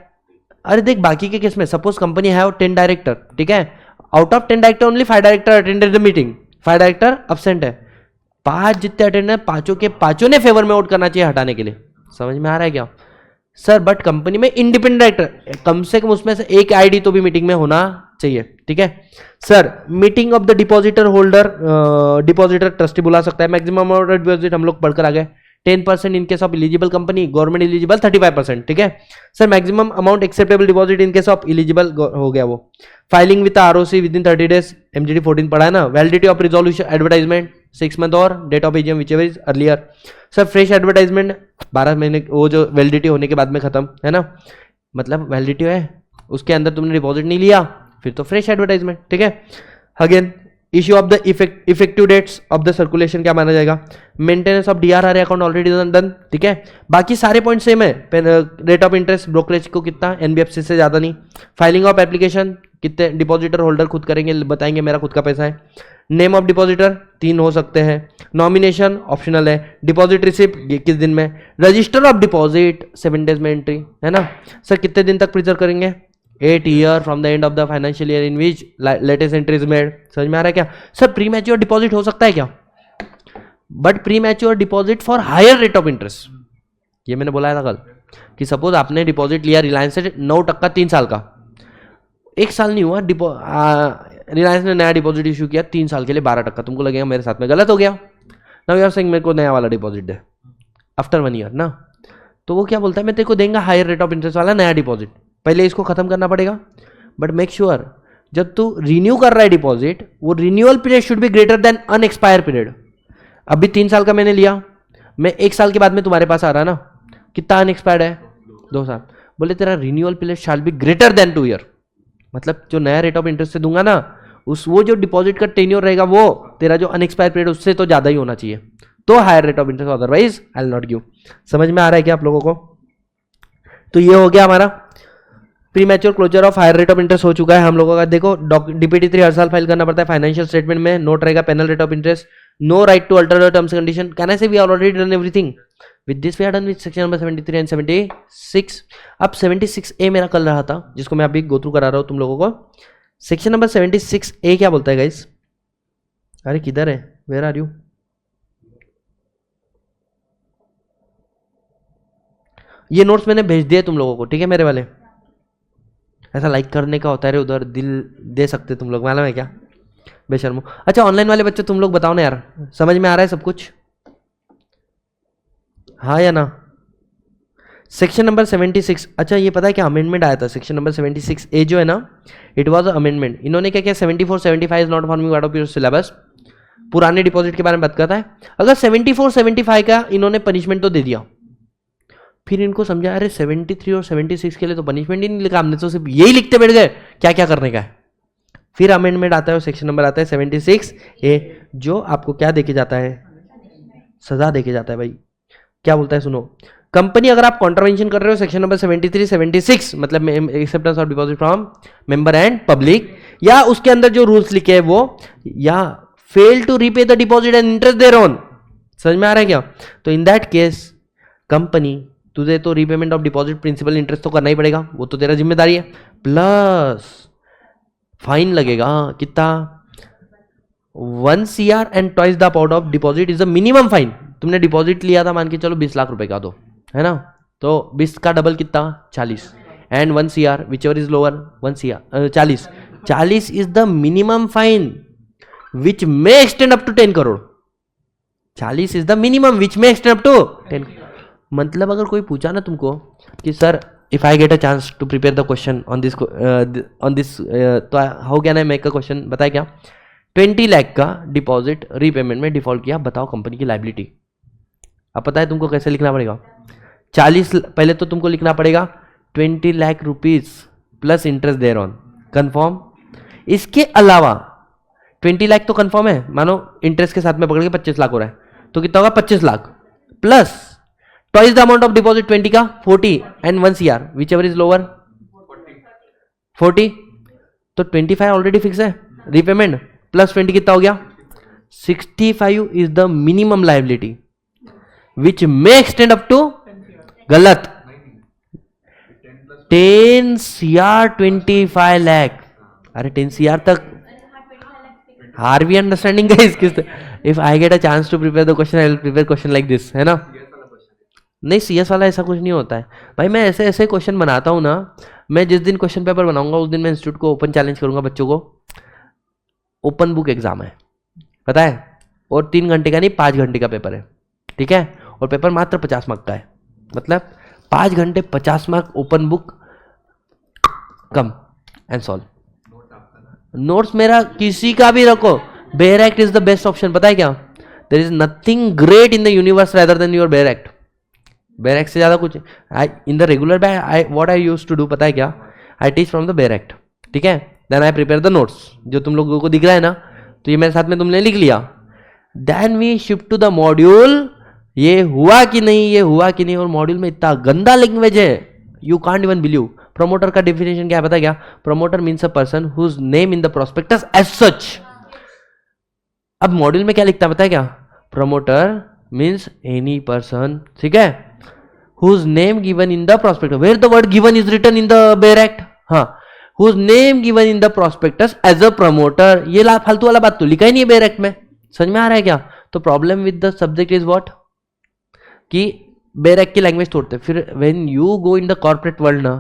अरे देख बाकी के केस में सपोज कंपनी हैव 10 डायरेक्टर, ठीक है, out of 10 director only 5 director attended the meeting, 5 director absent है, 5 जितने अटेंड है पांचों के पांचों ने फेवर में वोट करना चाहिए हटाने के लिए। समझ में आ रहा है क्या? सर बट कंपनी में इंडिपेंडेंट डायरेक्टर, कम से कम उसमें से एक आईडी तो भी मीटिंग में होना चाहिए, ठीक है। Sir meeting of the depositor holder, depositor trustee बुला सकता है, मैक्सिमम अमाउंट ऑफ डिपॉजिट हम लोग पढ़कर आ गए 10% in case of eligible company, government eligible 35%, ठीक है। Sir maximum amount acceptable deposit in case of eligible हो गया वो। Filing with ROC within 30 days, MGD 14 पढ़ा है ना। Validity of resolution advertisement 6 month और date of AGM whichever is earlier. Sir fresh advertisement 12 महीने वो जो वैलिडिटी होने के बाद में खत्म है ना, मतलब वैलिडिटी है उसके अंदर तुमने डिपॉजिट नहीं लिया फिर तो फ्रेश एडवर्टाइजमेंट, ठीक है। Again issue of the effective dates of the circulation क्या माना जाएगा, maintenance of DRR account already done, ठीक है। बाकी सारे पॉइंट सेम है, रेट ऑफ इंटरेस्ट ब्रोकरेज को कितना, एनबीएफसी से ज्यादा नहीं। फाइलिंग ऑफ एप्लीकेशन कितने डिपॉजिटर होल्डर खुद करेंगे, बताएंगे मेरा खुद का पैसा है। नेम ऑफ डिपॉजिटर 3 हो सकते हैं। नॉमिनेशन ऑप्शनल है। डिपॉजिट रिसिप्ट किस दिन में। रजिस्टर ऑफ डिपॉजिट 7 days में एंट्री है ना। सर कितने दिन तक प्रिजर्व करेंगे, 8 years from the end of the financial year in which latest entry is made. समझ में आ रहा है क्या? सर प्री मैच्योर डिपॉजिट हो सकता है क्या, but premature deposit for higher rate of interest, ये मैंने बोला था कल कि सपोज आपने डिपॉजिट लिया रिलायंस से 9% 3 साल का, 1 साल नहीं हुआ, रिलायंस ने नया डिपॉजिट इशू किया 3 साल के लिए 12%, तुमको लगेगा मेरे साथ में गलत हो गया, नाउ यू आर सेइंग मेरे को नया वाला डिपॉजिट दे आफ्टर 1 year ना, तो वो क्या बोलता है मैं तेरे को देंगे हायर रेट ऑफ इंटरेस्ट वाला नया डिपॉजिट, पहले इसको खत्म करना पड़ेगा। बट मेक श्योर जब तू रिन्यू कर रहा है डिपॉजिट, वो renewal period should be greater than unexpire period. अभी 3 साल का मैंने लिया, मैं 1 साल के बाद में तुम्हारे पास आ रहा ना, कितना अनएक्सपायर्ड है 2 साल, बोले तेरा renewal period shall be greater then 2 year, मतलब जो नया रेट ऑफ इंटरेस्ट से दूंगा ना उस वो जो डिपॉजिट का टेन्योर रहेगा वो तेरा जो अनएक्सपायर पीरियड उससे तो ज्यादा ही होना चाहिए, तो higher rate of interest, otherwise I will not give. समझ में आ रहा है क्या आप लोगों को? तो ये हो गया हमारा premature closure of higher rate of interest हो चुका है हम लोगों का। देखो डीपीटी 3 हर साल फाइल करना पड़ता है, फाइनेंशियल स्टेटमेंट में नोट रहेगा penal rate of interest, no right to alter the terms condition. Can I say we already done everything with this, we are done with section number 73 and 76। अब 76A मेरा कल रहा था जिसको मैं अभी गो थ्रू करा रहा हूं तुम लोगों को। सेक्शन नंबर 76A क्या बोलता है गाइस? अरे किधर है, वेयर आर यू? ये नोट्स मैंने भेज दिए तुम लोगों को, ठीक है मेरे वाले, ऐसा लाइक करने का होता है रे, उधर दिल दे सकते तुम लोग, मालूम है क्या बेशर्मो। अच्छा ऑनलाइन वाले बच्चे तुम लोग बताओ ना यार, समझ में आ रहा है सब कुछ, हाँ या ना? सेक्शन नंबर 76, अच्छा ये पता है क्या अमेंडमेंट आया था सेक्शन नंबर 76A जो है ना, इट वाज अमेंडमेंट। इन्होंने क्या किया 74 75 is not forming part of your syllabus, पुराने डिपॉजिट के बारे में बात करता है। अगर 74 75 का इन्होंने पनिशमेंट तो दे दिया, फिर इनको समझा अरे 73 और 76 के लिए तो पनिशमेंट ही नहीं लिखा हमने, तो सिर्फ यही लिखते बैठ गए क्या क्या करने का है। फिर अमेंडमेंट आता है और सेक्शन नंबर आता है 76A जो आपको क्या देके जाता है, सजा देके जाता है भाई। क्या बोलता है सुनो, कंपनी अगर आप कॉन्ट्रावेंशन कर रहे हो सेक्शन नंबर 73 76 मतलब acceptance of deposit from member and public, या उसके अंदर जो रूल्स लिखे हैं वो, या fail to repay the deposit and interest thereon, समझ में आ रहा है क्या? तो इन दैट केस कंपनी तुझे तो repayment of deposit principal interest तो करना ही पड़ेगा, वो तो तेरा जिम्मेदारी है, प्लस फाइन लगेगा कितना 1 CR and twice the amount of deposit is the minimum fine. तुमने डिपॉजिट लिया था मान के चलो 20 लाख रुपए का, दो है ना, तो 20 का डबल कितना 40 and 1 CR whichever is lower 1 CR 40 40 is the minimum fine which may extend up to 10 crore. 40 is the minimum which may extend up to 10। मतलब अगर कोई पूछा ना तुमको कि sir if I get a chance to prepare the question on this तो how can I make a question, बताए क्या 20 लाख का डिपॉजिट रीपेमेंट में डिफॉल्ट किया, बताओ कंपनी की लाइबिलिटी। अब पता है तुमको कैसे लिखना पड़ेगा, 40 पहले तो तुमको लिखना पड़ेगा 20 lakh rupees plus interest thereon, confirm. इसके अलावा 20 लाख तो कंफर्म है, मानो इंटरेस्ट के साथ में पकड़ के 25 लाख हो रहा है, तो कितना होगा 25 lakh plus twice the amount of deposit 20 का 40 and 1 CR whichever is lower 40। तो 25 ऑलरेडी फिक्स है रीपेमेंट, प्लस 20 कितना हो गया 65 is the minimum liability which may extend up to, गलत 10 CR 25 लाख। अरे 10 CR तक are we understanding guys? If I get a chance to prepare the question I will prepare question like this, है ना? नहीं CS वाला ऐसा कुछ नहीं होता है भाई, मैं ऐसे ऐसे क्वेश्चन बनाता हूं ना। मैं जिस दिन क्वेश्चन पेपर बनाऊंगा उस दिन मैं इंस्टीट्यूट को ओपन चैलेंज करूंगा बच्चों को, ओपन बुक एग्जाम है पता है, और 3 घंटे का नहीं 5 घंटे का पेपर है, ठीक है, और पेपर मात्र 50 मार्क का है, मतलब 5 घंटे 50 mark open book come and solve. Notes मेरा किसी का भी रखो, bare act is the best option, पता है क्या, there is nothing great in the universe rather than your bare act. Bare act से ज्यादा कुछ in the regular batch what I used to do पता है क्या, I teach from the bare act, ठीक है, then I prepare the notes जो तुम लोगों को दिख रहा है ना, तो ये मेरे साथ में तुमने लिख लिया, then we shift to the module. ये हुआ कि नहीं, ये हुआ कि नहीं, और मॉड्यूल में इतना गंदा लैंग्वेज है you can't even believe. Promoter का डेफिनेशन क्या है पता है क्या, promoter means a person whose name in the prospectus as such. अब मॉड्यूल में क्या लिखता है पता है क्या, प्रमोटर मीन्स एनी पर्सन, ठीक है, whose name given in the prospectus, where the word given is written in the Bear Act, हाँ, whose name given in the prospectus as a promoter। ये फालतू वाला बात तो लिखा ही नहीं है बेयर एक्ट में, समझ में आ रहा है क्या? तो problem with the subject is what, कि बेयर एक्ट की लैंग्वेज तोड़ते। फिर when you go in the corporate world ना,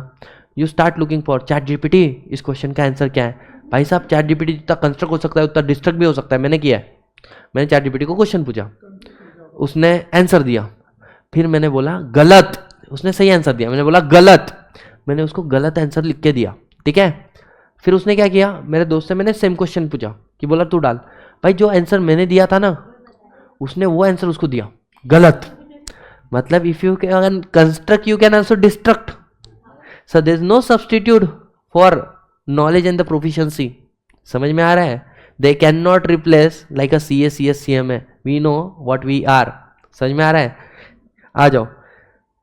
you start looking for ChatGPT, इस क्वेश्चन का आंसर क्या है भाई साहब। चैट जीपीटी जितना कंस्ट्रक्ट हो सकता है उतना डिस्ट्रक्ट भी हो सकता है, मैंने किया है, मैंने चैट जीपीटी को क्वेश्चन पूछा, उसने आंसर दिया, फिर मैंने बोला गलत, उसने सही आंसर दिया, मैंने बोला गलत, मैंने उसको गलत आंसर लिख के दिया, ठीक है। फिर उसने क्या किया, मेरे दोस्त से मैंने सेम क्वेश्चन पूछा कि बोला तू डाल, भाई जो आंसर मैंने दिया था ना उसने वो आंसर उसको दिया गलत। मतलब if you can construct you can also destruct, so there is no substitute for knowledge and the proficiency. समझ में आ रहा है? They can not replace like a CS CM है, we know what we are. समझ में आ रहा है? आ जाओ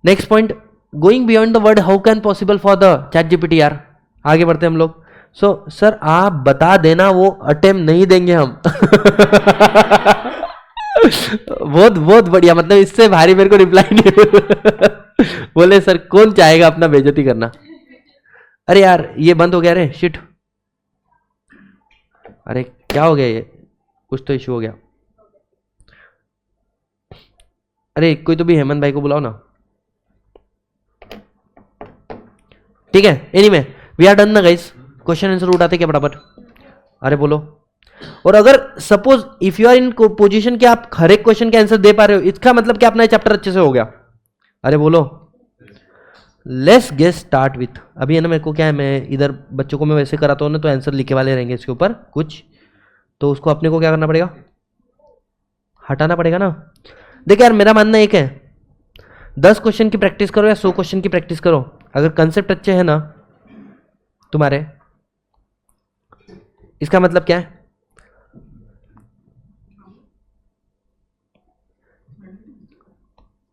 next point, going beyond the word how can possible for the ChatGPT. यार आगे बढ़ते हैं हम लोग। सो सर आप बता देना, वो अटेम्प्ट नहीं देंगे हम बहुत बहुत बढ़िया, मतलब इससे भारी मेरे को रिप्लाई नहीं बोले सर कौन चाहेगा अपना बेइज्जती करना। अरे यार ये बंद हो गया रे, शिट, अरे क्या हो गया, ये कुछ तो इशू हो गया। अरे कोई तो भी हेमंत भाई को बुलाओ ना, ठीक है। एनीवे वी आर डन ना गाइस, क्वेश्चन आंसर उठाते क्या फटाफट। अरे बोलो। और अगर suppose if you are in position कि आप हर एक क्वेश्चन के आंसर दे पा रहे हो, इसका मतलब कि अपना चैप्टर अच्छे से हो गया। अरे बोलो। लेट्स गेट स्टार्ट विथ, अभी है ना मेरे को क्या है, मैं इधर बच्चों को मैं वैसे कराता हूँ ना तो आंसर लिखे वाले रहेंगे इसके ऊपर कुछ, तो उसको अपने को क्या करना पड़ेगा, हटाना पड़ेगा ना। देखिए यार मेरा मानना एक है, 10 क्वेश्चन की प्रैक्टिस करो या 100 क्वेश्चन की प्रैक्टिस करो, अगर कंसेप्ट अच्छे है ना तुम्हारे, इसका मतलब क्या है,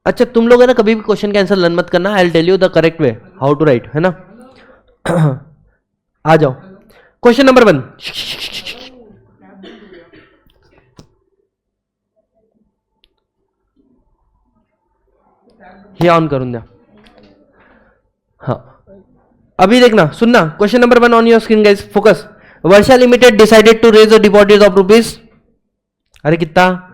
अच्छा तुम लोग है ना कभी भी क्वेश्चन का आंसर लर्न मत करना, I will tell you the correct way how to write, है ना। आ जाओ क्वेश्चन नंबर 1, ये ऑन करूँ क्या, हाँ अभी देखना सुनना। Question number 1 on your screen guys, focus. Varsha limited decided to raise a deposit of rupees, अरे कितना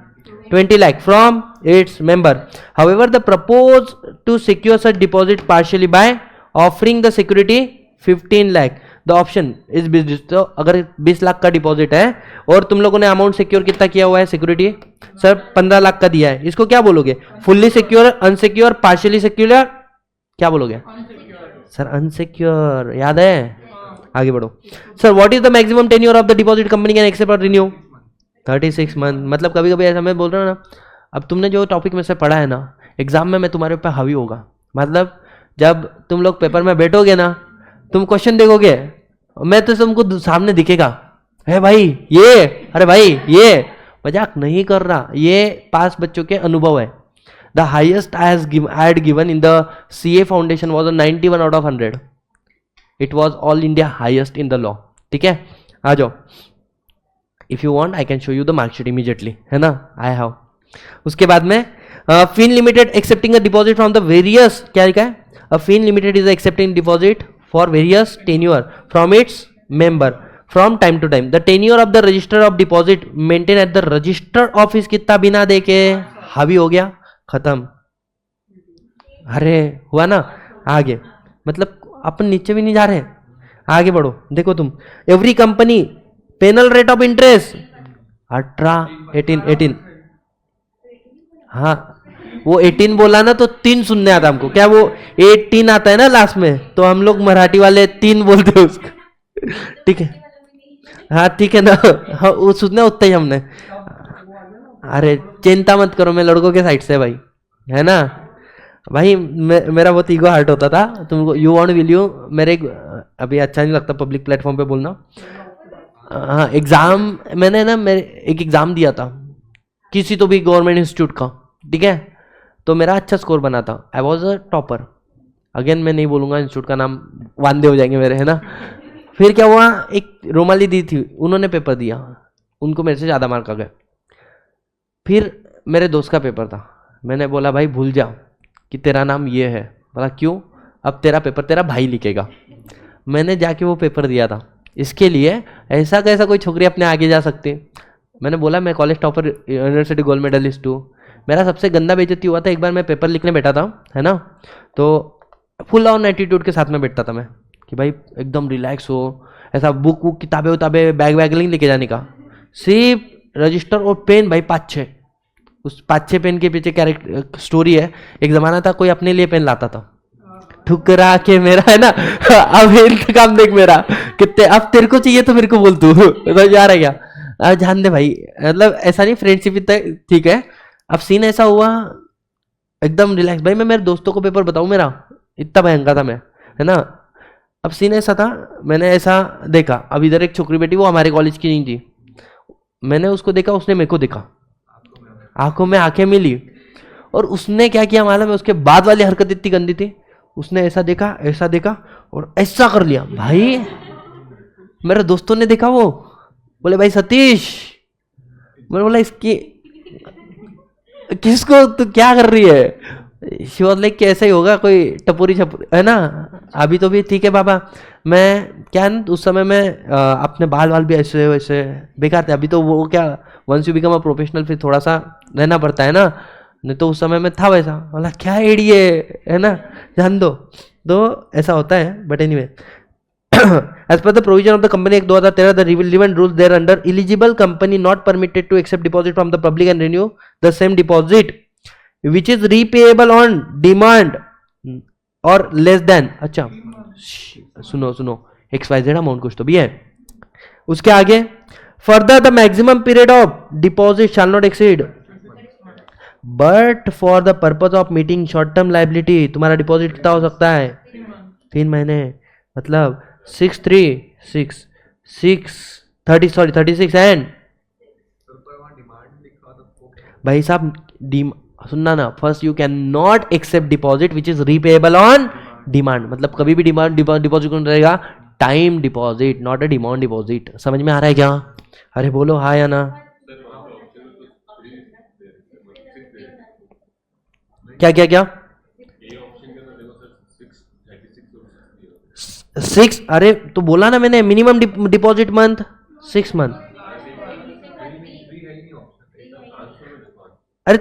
20 lakh from its member. However, the proposed to secure such deposit partially by offering the security 15 lakh. The option is business. तो अगर 20 लाख का deposit है और तुम लोगों ने अमाउंट सिक्योर कितना किया हुआ है सिक्योरिटी, सर 15 लाख का दिया है, इसको क्या बोलोगे? Fully secure, unsecure, partially secure, क्या बोलोगे? सर अनसिक्योर, याद है? आगे बढ़ो। Sir what is the maximum tenure of the deposit company can accept or renew? 36 month. मतलब कभी कभी ऐसा मैं बोल रहा हूँ ना, अब तुमने जो टॉपिक में से पढ़ा है ना, एग्जाम में मैं तुम्हारे ऊपर हावी होगा। मतलब जब तुम लोग पेपर में बैठोगे ना, तुम क्वेश्चन देखोगे, मैं तो तुमको सामने दिखेगा, है भाई ये, अरे भाई ये, मजाक नहीं कर रहा, ये 5 बच्चों के अनुभव है। The highest I had given in the CA foundation was 91 out of 100। It was all India highest in the law. ठीक है, आ जाओ। If you want I can show you the marksheet immediately, है ना? I have. उसके बाद में Fin Limited accepting a deposit from the various, क्या लिखा है? A Fin Limited is accepting deposit for various tenure from its member from time to time. The tenure of the register of deposit maintain at the register office, कितना बिना देखे हावी हो गया, खत्म। अरे हुआ ना? आगे मतलब अपन नीचे भी नहीं जा रहे, आगे बढ़ो। देखो तुम, every company penal rate of interest 18। हाँ वो 18 बोला ना तो 3 सुनने आता हमको, क्या वो 18 आता है ना लास्ट में, तो हम लोग मराठी वाले 3 बोलते हैं उसको। ठीक है, हाँ ठीक है ना, हाँ वो सुनना उतना ही हमने। अरे चिंता मत करो, मैं लड़कों के साइड से भाई, है ना भाई? मेरा बहुत ईगो हार्ट होता था तुमको, यू वांट विल यू, मेरे अभी अच्छा नहीं लगता पब्लिक प्लेटफॉर्म पे बोलना। हाँ एग्जाम, मैंने ना मेरे एक एग्जाम दिया था किसी तो भी गवर्नमेंट इंस्टीट्यूट का, ठीक है? तो मेरा अच्छा स्कोर बना था, I was a topper. Again मैं नहीं बोलूंगा इंस्टीट्यूट का नाम, वांदे हो जाएंगे मेरे, है ना? फिर क्या हुआ, एक रोमाली दी थी, उन्होंने पेपर दिया, उनको मेरे से ज़्यादा मार्क आ गए। फिर मेरे दोस्त का पेपर था, मैंने बोला भाई भूल जा कि तेरा नाम ये है। बोला क्यों? अब तेरा पेपर तेरा भाई लिखेगा। मैंने जाके वो पेपर दिया था, इसके लिए ऐसा कैसा कोई छोकरी अपने आगे जा सकती? मैंने बोला मैं college topper, university gold medalist हूँ। मेरा सबसे गंदा बेइज्जती हुआ था, एक बार मैं पेपर लिखने बैठा था, है ना, तो फुल ऑन एटीट्यूड के साथ में बैठता था मैं कि भाई एकदम रिलैक्स हो, ऐसा बुक वुक किताबें उताबें बैग वैग नहीं लेके जाने का, सिर्फ रजिस्टर और पेन भाई 5-6। उस 5-6 पेन के पीछे कैरेक्टर स्टोरी है। एक जमाना था कोई अपने लिए पेन लाता था, ठुकरा के मेरा, है ना? अब इंतकाम देख मेरा कितने, अब तेरे को चाहिए तो मेरे को बोल तू, तो जा रहा क्या, जान दे भाई। मतलब ऐसा नहीं, फ्रेंडशिप ठीक है। अब सीन ऐसा हुआ एकदम रिलैक्स भाई, मैं मेरे दोस्तों को पेपर बताऊं मेरा, इतना भयंकर था मैं, है ना? अब सीन ऐसा था, मैंने ऐसा देखा, अब इधर एक छोकरी बेटी, वो हमारे कॉलेज की नहीं थी, मैंने उसको देखा, उसने मेरे को देखा, आंखों में आंखें मिली, और उसने क्या किया मालूम है? उसके बाद वाली हरकत इतनी गंदी थी, उसने ऐसा देखा और ऐसा कर लिया भाई। मेरे दोस्तों ने देखा, वो बोले भाई सतीश, मैंने बोला इसकी किसको, तू क्या कर रही है? शिवाज लाइक कैसे ही होगा, कोई टपोरी छपोरी, है ना? अभी तो भी ठीक है बाबा, मैं क्या है ना, उस समय में अपने बाल वाल भी ऐसे वैसे बेकार थे। अभी तो वो क्या, once you become a professional फिर थोड़ा सा रहना पड़ता है ना, नहीं तो उस समय में था वैसा। बोला क्या एड़िए, है ना, जान दो। तो ऐसा होता है, but anyway, as per the provision of the Company Act 2013, the relevant rules thereafter, eligible company not permitted to accept deposit from the public and renew the same deposit which is repayable on demand or less than, अच्छा सुनो XYZ amount कुछ तो भी है उसके आगे। further the maximum period of deposit shall not exceed but for the purpose of meeting short term liability, तुम्हारा deposit कितना हो सकता है? 3 महीने, मतलब 36 एंड भाई साहब सुनना ना, first you can not accept deposit which is repayable on demand, मतलब कभी भी डिमांड डिपॉजिट कौन रहेगा? Time deposit, not a demand deposit. समझ में आ रहा है क्या? अरे बोलो हाँ या ना। क्या क्या क्या 6, अरे तो बोला ना मैंने, मिनिमम डिपॉजिट मंथ 6 मंथ। अरे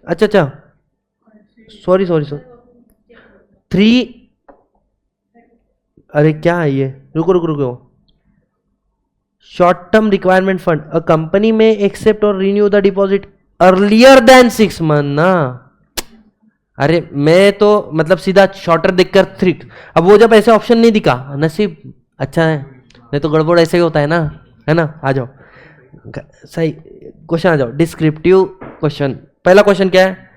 अच्छा, सॉरी 3, अरे क्या है ये, रुको रुको रुको, short term requirement fund, a company may accept or renew the deposit earlier than 6 month ना। अरे मैं तो मतलब सीधा शॉर्टर देखकर 3, अब वो जब ऐसे ऑप्शन नहीं दिखा, नसीब अच्छा है, नहीं तो गड़बड़ ऐसे ही होता है ना। आ जाओ सही क्वेश्चन, आ जाओ डिस्क्रिप्टिव क्वेश्चन। पहला क्वेश्चन क्या है,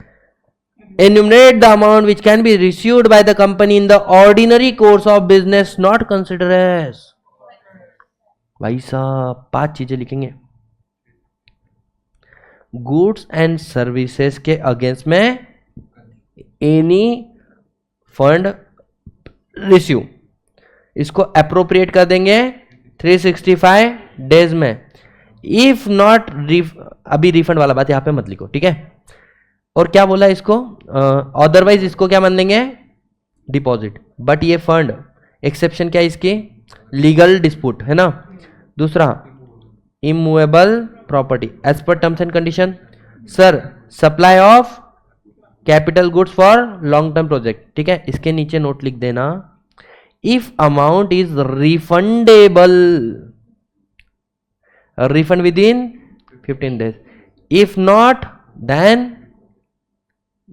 enumerate the amount which can be received by the company in the ordinary course of business not considered as। भाई साहब 5 चीजें लिखेंगे, गुड्स एंड सर्विसेज के अगेंस्ट में एनी फंड रिसीव, इसको अप्रोप्रिएट कर देंगे 365 डेज में। इफ नॉट अभी रिफंड वाला बात यहां पे मत लिखो, ठीक है। और क्या बोला इसको, अदरवाइज इसको क्या मान लेंगे, डिपॉजिट। बट ये फंड एक्सेप्शन क्या है इसकी, लीगल डिस्प्यूट है ना। दूसरा immovable property as per terms and condition. Sir supply of capital goods for long term project, ठीक है। इसके नीचे नोट लिख देना, if amount is refundable, refund within 15 days, if not then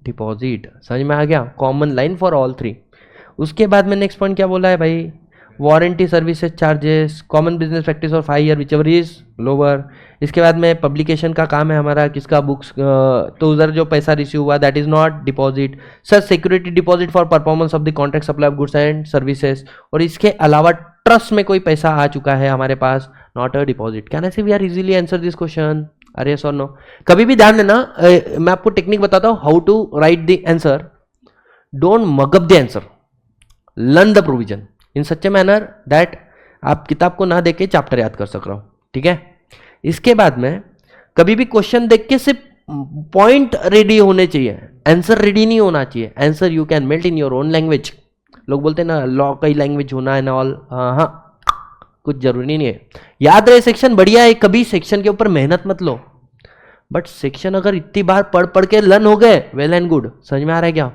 deposit. समझ में आ गया, कॉमन लाइन फॉर ऑल 3। उसके बाद में नेक्स्ट पॉइंट क्या बोला है भाई, warranty services charges, common business practice और 5 year whichever is lower. इसके बाद में पब्लिकेशन का काम है हमारा, किसका, बुक्स, तो उधर जो पैसा रिसीव हुआ that is not deposit. Sir security deposit for performance of the contract supply of goods and services. और इसके अलावा ट्रस्ट में कोई पैसा आ चुका है हमारे पास, not a deposit. Can I say we are easily answer this question, अरे सर नो। कभी भी ध्यान देना, मैं आपको टेक्निक बताता हूं how to write the answer, don't mug up the answer, learn the provision in such a manner that आप किताब को ना देख के चैप्टर याद कर सक रहे हो, ठीक है। इसके बाद में कभी भी क्वेश्चन देख के सिर्फ पॉइंट रेडी होने चाहिए, आंसर रेडी नहीं होना चाहिए। Answer you can melt in your own language, लोग बोलते हैं ना लॉ का ही लैंग्वेज होना है ना ऑल, हाँ कुछ जरूरी नहीं है। याद रहे सेक्शन बढ़िया है, कभी सेक्शन के ऊपर मेहनत मत लो, बट सेक्शन अगर इतनी बार पढ़ पढ़ के लर्न हो गए, वेल एंड गुड। समझ में आ रहा है क्या।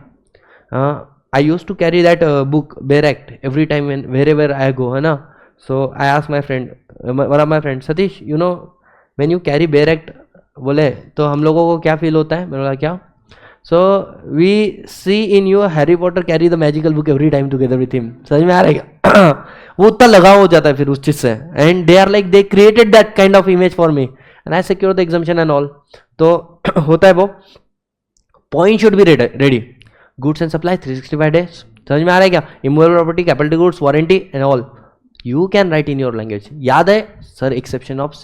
I use to carry that book bare act every time wherever I go, है ना। So I ask my friend, one of my friend, Satish you know when you carry bare act, बोले तो हम लोगों को क्या फील होता है, मैंने बोला क्या, so we see in you Harry Potter carry the magical book every time together with him. समझ में आ रहा है क्या। वो उतना लगाव हो जाता है फिर उस चीज से, and they are like they created that kind of image for me and I secure the examination and all. तो होता है वो, point should be ready, goods and supply 365 days. समझ में आ रहा है क्या, immovable property, capital goods, warranty and all you can write in your language. याद है सर एक्सेप्शन ऑफ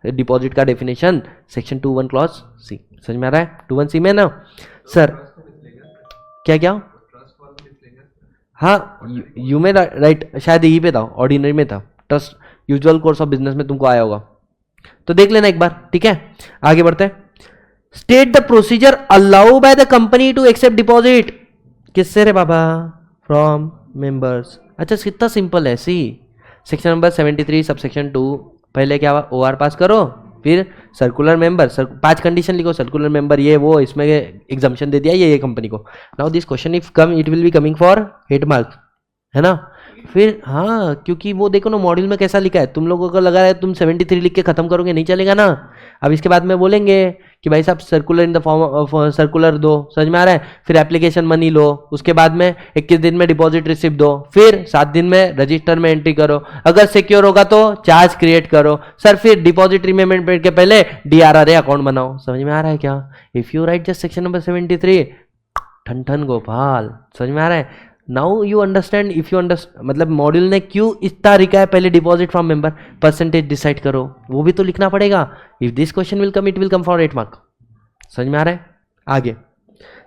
डिपॉजिट का डेफिनेशन सेक्शन 2(1) क्लॉज सी। समझ में आ रहा है 2(1) सी में ना सर, क्या क्या, हाँ यू में राइट, शायद यही पे था, ऑर्डिनरी में था, trust usual course of business में तुमको आया होगा, तो देख लेना एक बार, ठीक है। आगे बढ़ते हैं, state the procedure allow by the company to accept deposit. किससे रे बाबा, फ्रॉम मेंबर्स। अच्छा कितना सिंपल है, सी सेक्शन नंबर 73 सबसेक्शन 2, पहले क्या ओआर पास करो, फिर सर्कुलर मेंबर, 5 कंडीशन लिखो, सर्कुलर मेंबर ये वो, इसमें एग्जाम्पशन दे दिया ये कंपनी को। Now this question if come it will be coming for 8 marks, है ना। फिर हाँ, क्योंकि वो देखो ना मॉड्यूल में कैसा लिखा है, तुम लोगों को लगा है तुम 73 लिख के खत्म करोगे, नहीं चलेगा ना। अब इसके बाद में बोलेंगे कि भाई साहब circular in the form of circular दो, समझ में आ रहा है, फिर एप्लीकेशन मनी लो, उसके बाद में 21 दिन में डिपॉजिट रिसिप्ट दो, फिर 7 दिन में रजिस्टर में एंट्री करो, अगर सिक्योर होगा तो चार्ज क्रिएट करो, सर फिर डिपॉजिट रीपेमेंट के पहले DRRA अकाउंट बनाओ। समझ में आ रहा है क्या, if you right just section number 73 ठन ठन गोपाल। समझ में आ रहा है, now you understand, if you understand मतलब मॉड्यूल ने क्यों इतना लिखा है, पहले deposit from member, percentage decide करो, वो भी तो लिखना पड़ेगा। If this question will come it will come for 8 mark. समझ में आ रहा है। आगे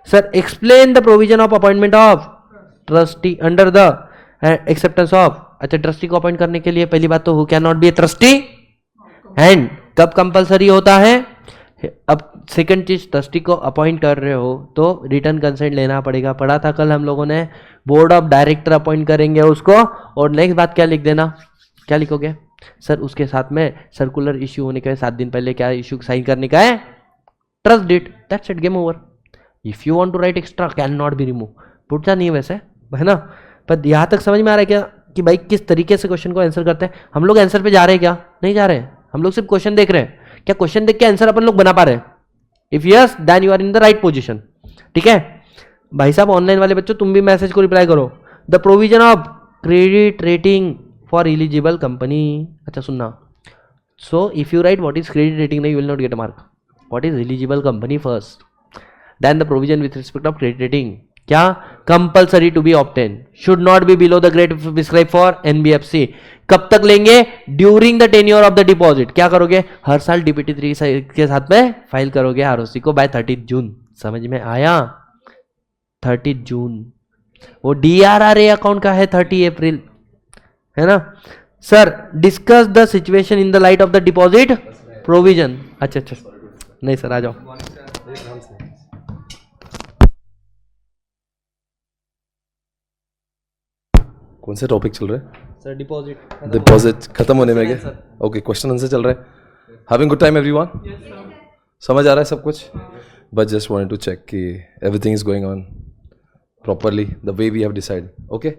sir explain the provision of appointment of trustee under the acceptance of. अच्छा ट्रस्टी को अपॉइंट करने के लिए पहली बात तो who can not B a trustee, and कब कंपलसरी होता है। अब सेकंड चीज, ट्रस्टी को अपॉइंट कर रहे हो तो रिटर्न कंसेंट लेना पड़ेगा, पढ़ा था कल हम लोगों ने, बोर्ड ऑफ डायरेक्टर अपॉइंट करेंगे उसको। और नेक्स्ट बात क्या लिख देना, क्या लिखोगे सर, उसके साथ में सर्कुलर इश्यू होने के 7 दिन पहले क्या इश्यू साइन करने का है, trust deed, that's it, game over. If you want to write extra can not be remove, पुटता नहीं है वैसे, है ना। पर यहाँ तक समझ में आ रहा है क्या, कि भाई किस तरीके से क्वेश्चन को आंसर करते हैं। हम लोग आंसर पे जा रहे हैं क्या? नहीं जा रहे हैं, हम लोग सिर्फ क्वेश्चन देख रहे हैं। क्या क्वेश्चन देख के आंसर अपन लोग बना पा रहे हैं? If yes then you are in the right position. ठीक है भाई साहब, ऑनलाइन वाले बच्चों तुम भी मैसेज को रिप्लाई करो। The provision of credit rating for eligible company. अच्छा सुनना, so if you write what is credit rating, you will not get a mark. What is eligible company first, then the provision with respect of credit rating. क्या? Compulsory to be obtain, should not be below the grade prescribe for NBFC. कब तक लेंगे? During the tenure of the deposit. क्या करोगे? हर साल DPT 3 के साथ में फाइल करोगे आरओसी को बाय 30 जून। समझ में आया? 30 जून। वो डीआरआरए अकाउंट का है 30 अप्रैल, है ना sir. Discuss the situation in the light of the deposit provision. अच्छा अच्छा, नहीं सर आ जाओ। कौन से टॉपिक चल रहे हैं सर? डिपॉजिट खत्म होने में क्या? ओके, क्वेश्चन आंसर चल रहा है। Having good time everyone? समझ आ रहा है सब कुछ? But just wanted to check कि everything is going on properly the way we have decide. Okay,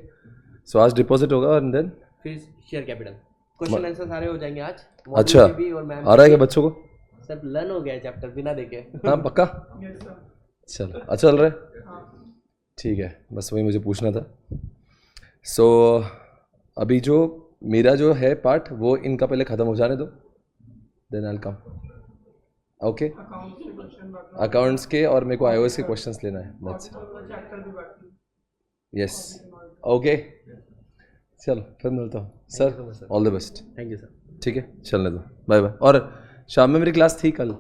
so आज डिपॉजिट होगा और देन फिर शेयर कैपिटल। क्वेश्चन आंसर सारे हो जाएंगे आज। अच्छा, आ रहा है क्या बच्चों को? सब लर्न हो गया चैप्टर बिना देखे। हाँ पक्का? चलो अच्छा चल रहा है, ठीक है, बस वही मुझे पूछना था। सो अभी जो मेरा जो है पार्ट वो इनका पहले ख़त्म हो जाने दो, then I will come. Okay, accounts के और मेरे को आईओएस के क्वेश्चंस लेना है, दैट्स यस। ओके चलो फिर मिलता हूँ sir, all the best. Thank you sir. ठीक है चलने दो, बाय बाय। और शाम में मेरी क्लास थी कल?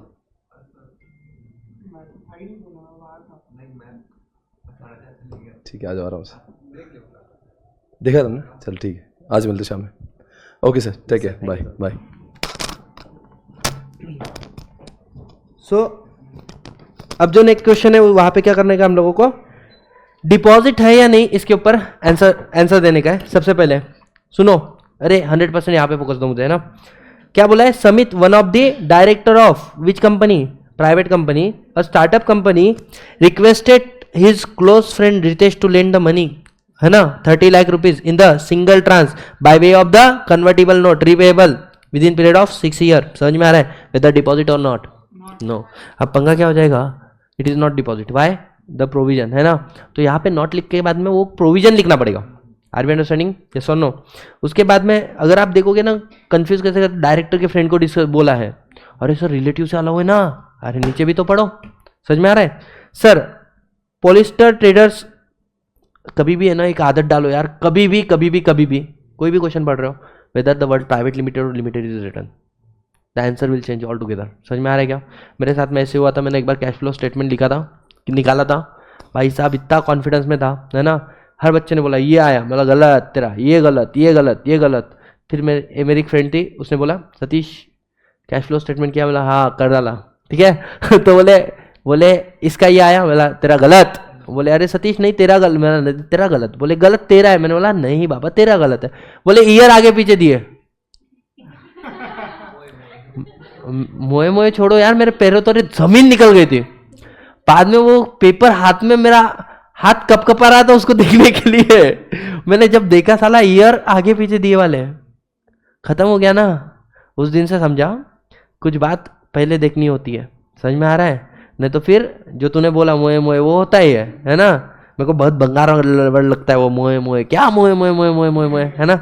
ठीक है आ जाओ आराम से, देखा तुमने? चल ठीक है, आज मिलते शाम में। Okay sir, take care, bye bye. So अब जो नेक्स्ट क्वेश्चन है वहां पे क्या करने का हम लोगों को? डिपॉजिट है या नहीं इसके ऊपर आंसर देने का है। सबसे पहले सुनो, अरे 100% यहाँ पे फोकस दो मुझे, है ना। क्या बोला है? Samit one of the director of which company, private company, a startup company, requested his close friend Ritesh to lend the money, है ना, 30 lakh rupees in the single tranche by way of the convertible note repayable within period of 6 year. समझ में आ रहा है? Whether deposit और not? No. अब पंगा क्या हो जाएगा? It is not deposit, why? The provision, है ना। तो यहाँ पे नॉट लिख के बाद में वो प्रोविजन लिखना पड़ेगा। Are we understanding? Yes or no? उसके बाद में अगर आप देखोगे ना, कंफ्यूज कैसे कर, डायरेक्टर के फ्रेंड को बोला है, अरे सर रिलेटिव से अलाउ है ना, अरे नीचे भी तो पढ़ो। समझ में आ रहा है? सर पॉलिस्टर ट्रेडर्स, कभी भी है ना एक आदत डालो यार, कभी भी कोई भी क्वेश्चन पढ़ रहे हो, whether the word private limited और limited is written, the answer will change all together. समझ में आ रहा है क्या? मेरे साथ में ऐसे हुआ था, मैंने एक बार कैश फ्लो स्टेटमेंट निकाला था, भाई साहब इतना कॉन्फिडेंस में था, है ना। हर बच्चे ने बोला ये आया, बोला गलत तेरा, ये गलत। फिर मेरी एक फ्रेंड थी, उसने बोला सतीश कैश फ्लो स्टेटमेंट किया? बोला हाँ कर डाला, ठीक है। तो बोले इसका ये आया? बोला तेरा गलत। बोले अरे सतीश नहीं तेरा गलत, मेरा तेरा गलत। बोले गलत तेरा है। मैंने बोला नहीं बाबा तेरा गलत है। बोले ईयर आगे पीछे दिए। मोए छोड़ो यार, मेरे पैरों तो जमीन निकल गई थी। बाद में वो पेपर हाथ में, मेरा हाथ कप आ रहा था उसको देखने के लिए। मैंने जब देखा साला ईयर आगे पीछे दिए वाले, खत्म हो गया ना। उस दिन से समझा कुछ बात पहले देखनी होती है। समझ में आ रहा है? नहीं तो फिर जो तूने बोला मोए वो होता ही है ना। मेरे को बहुत बंगार लगता है वो मोए क्या मोए, है ना,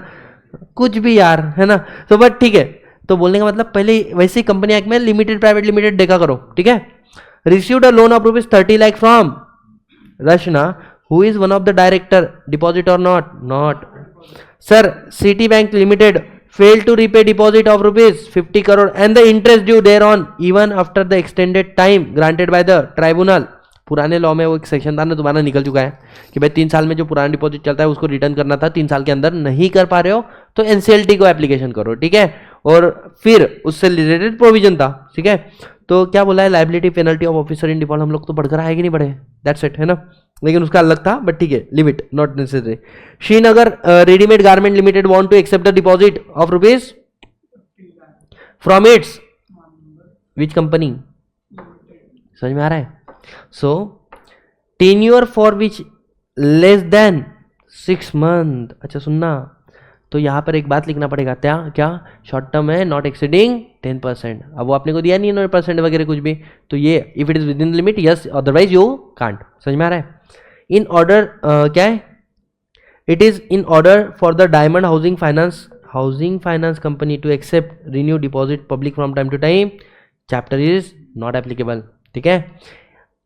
कुछ भी यार, है ना। तो बट ठीक है, तो बोलने का मतलब पहले वैसे ही कंपनी एक्ट में लिमिटेड प्राइवेट लिमिटेड देखा करो, ठीक है। Received a loan of ₹30 lakh from Rachna, who is one of the director, deposit और not? Sir Citi bank limited failed to repay deposit of ₹50 crore and the interest due thereon even after the extended time granted by the tribunal। पुराने law में वो एक section था ना, दोबारा निकल चुका है कि भाई 3 साल में जो पुराना डिपॉजिट चलता है उसको रिटर्न करना था, 3 साल के अंदर नहीं कर पा रहे हो तो एनसीएलटी को एप्लीकेशन करो, ठीक है। और फिर उससे रिलेटेड प्रोविजन था, ठीक है। तो क्या बोला है? Liability penalty of officer in default. हम लोग तो पढ़कर आए कि नहीं पढ़े, दैट्स इट, है ना। लेकिन उसका अलग था, बट ठीक है, limit not necessary. Srinagar readymade garment limited want to accept the deposit of ₹, from its which company? समझ में आ रहा है? So tenure for which less than 6 months। अच्छा सुनना, तो यहाँ पर एक बात लिखना पड़ेगा, क्या शॉर्ट टर्म है नॉट एक्सीडिंग 10%। अब वो आपने को दिया नहीं 9% वगैरह कुछ भी, तो ये if it is within limit yes, otherwise you can't. समझ में आ रहा है? इन ऑर्डर क्या है, it is in order for the diamond housing finance company to accept renew deposit public from time to time, chapter is not applicable. ठीक है।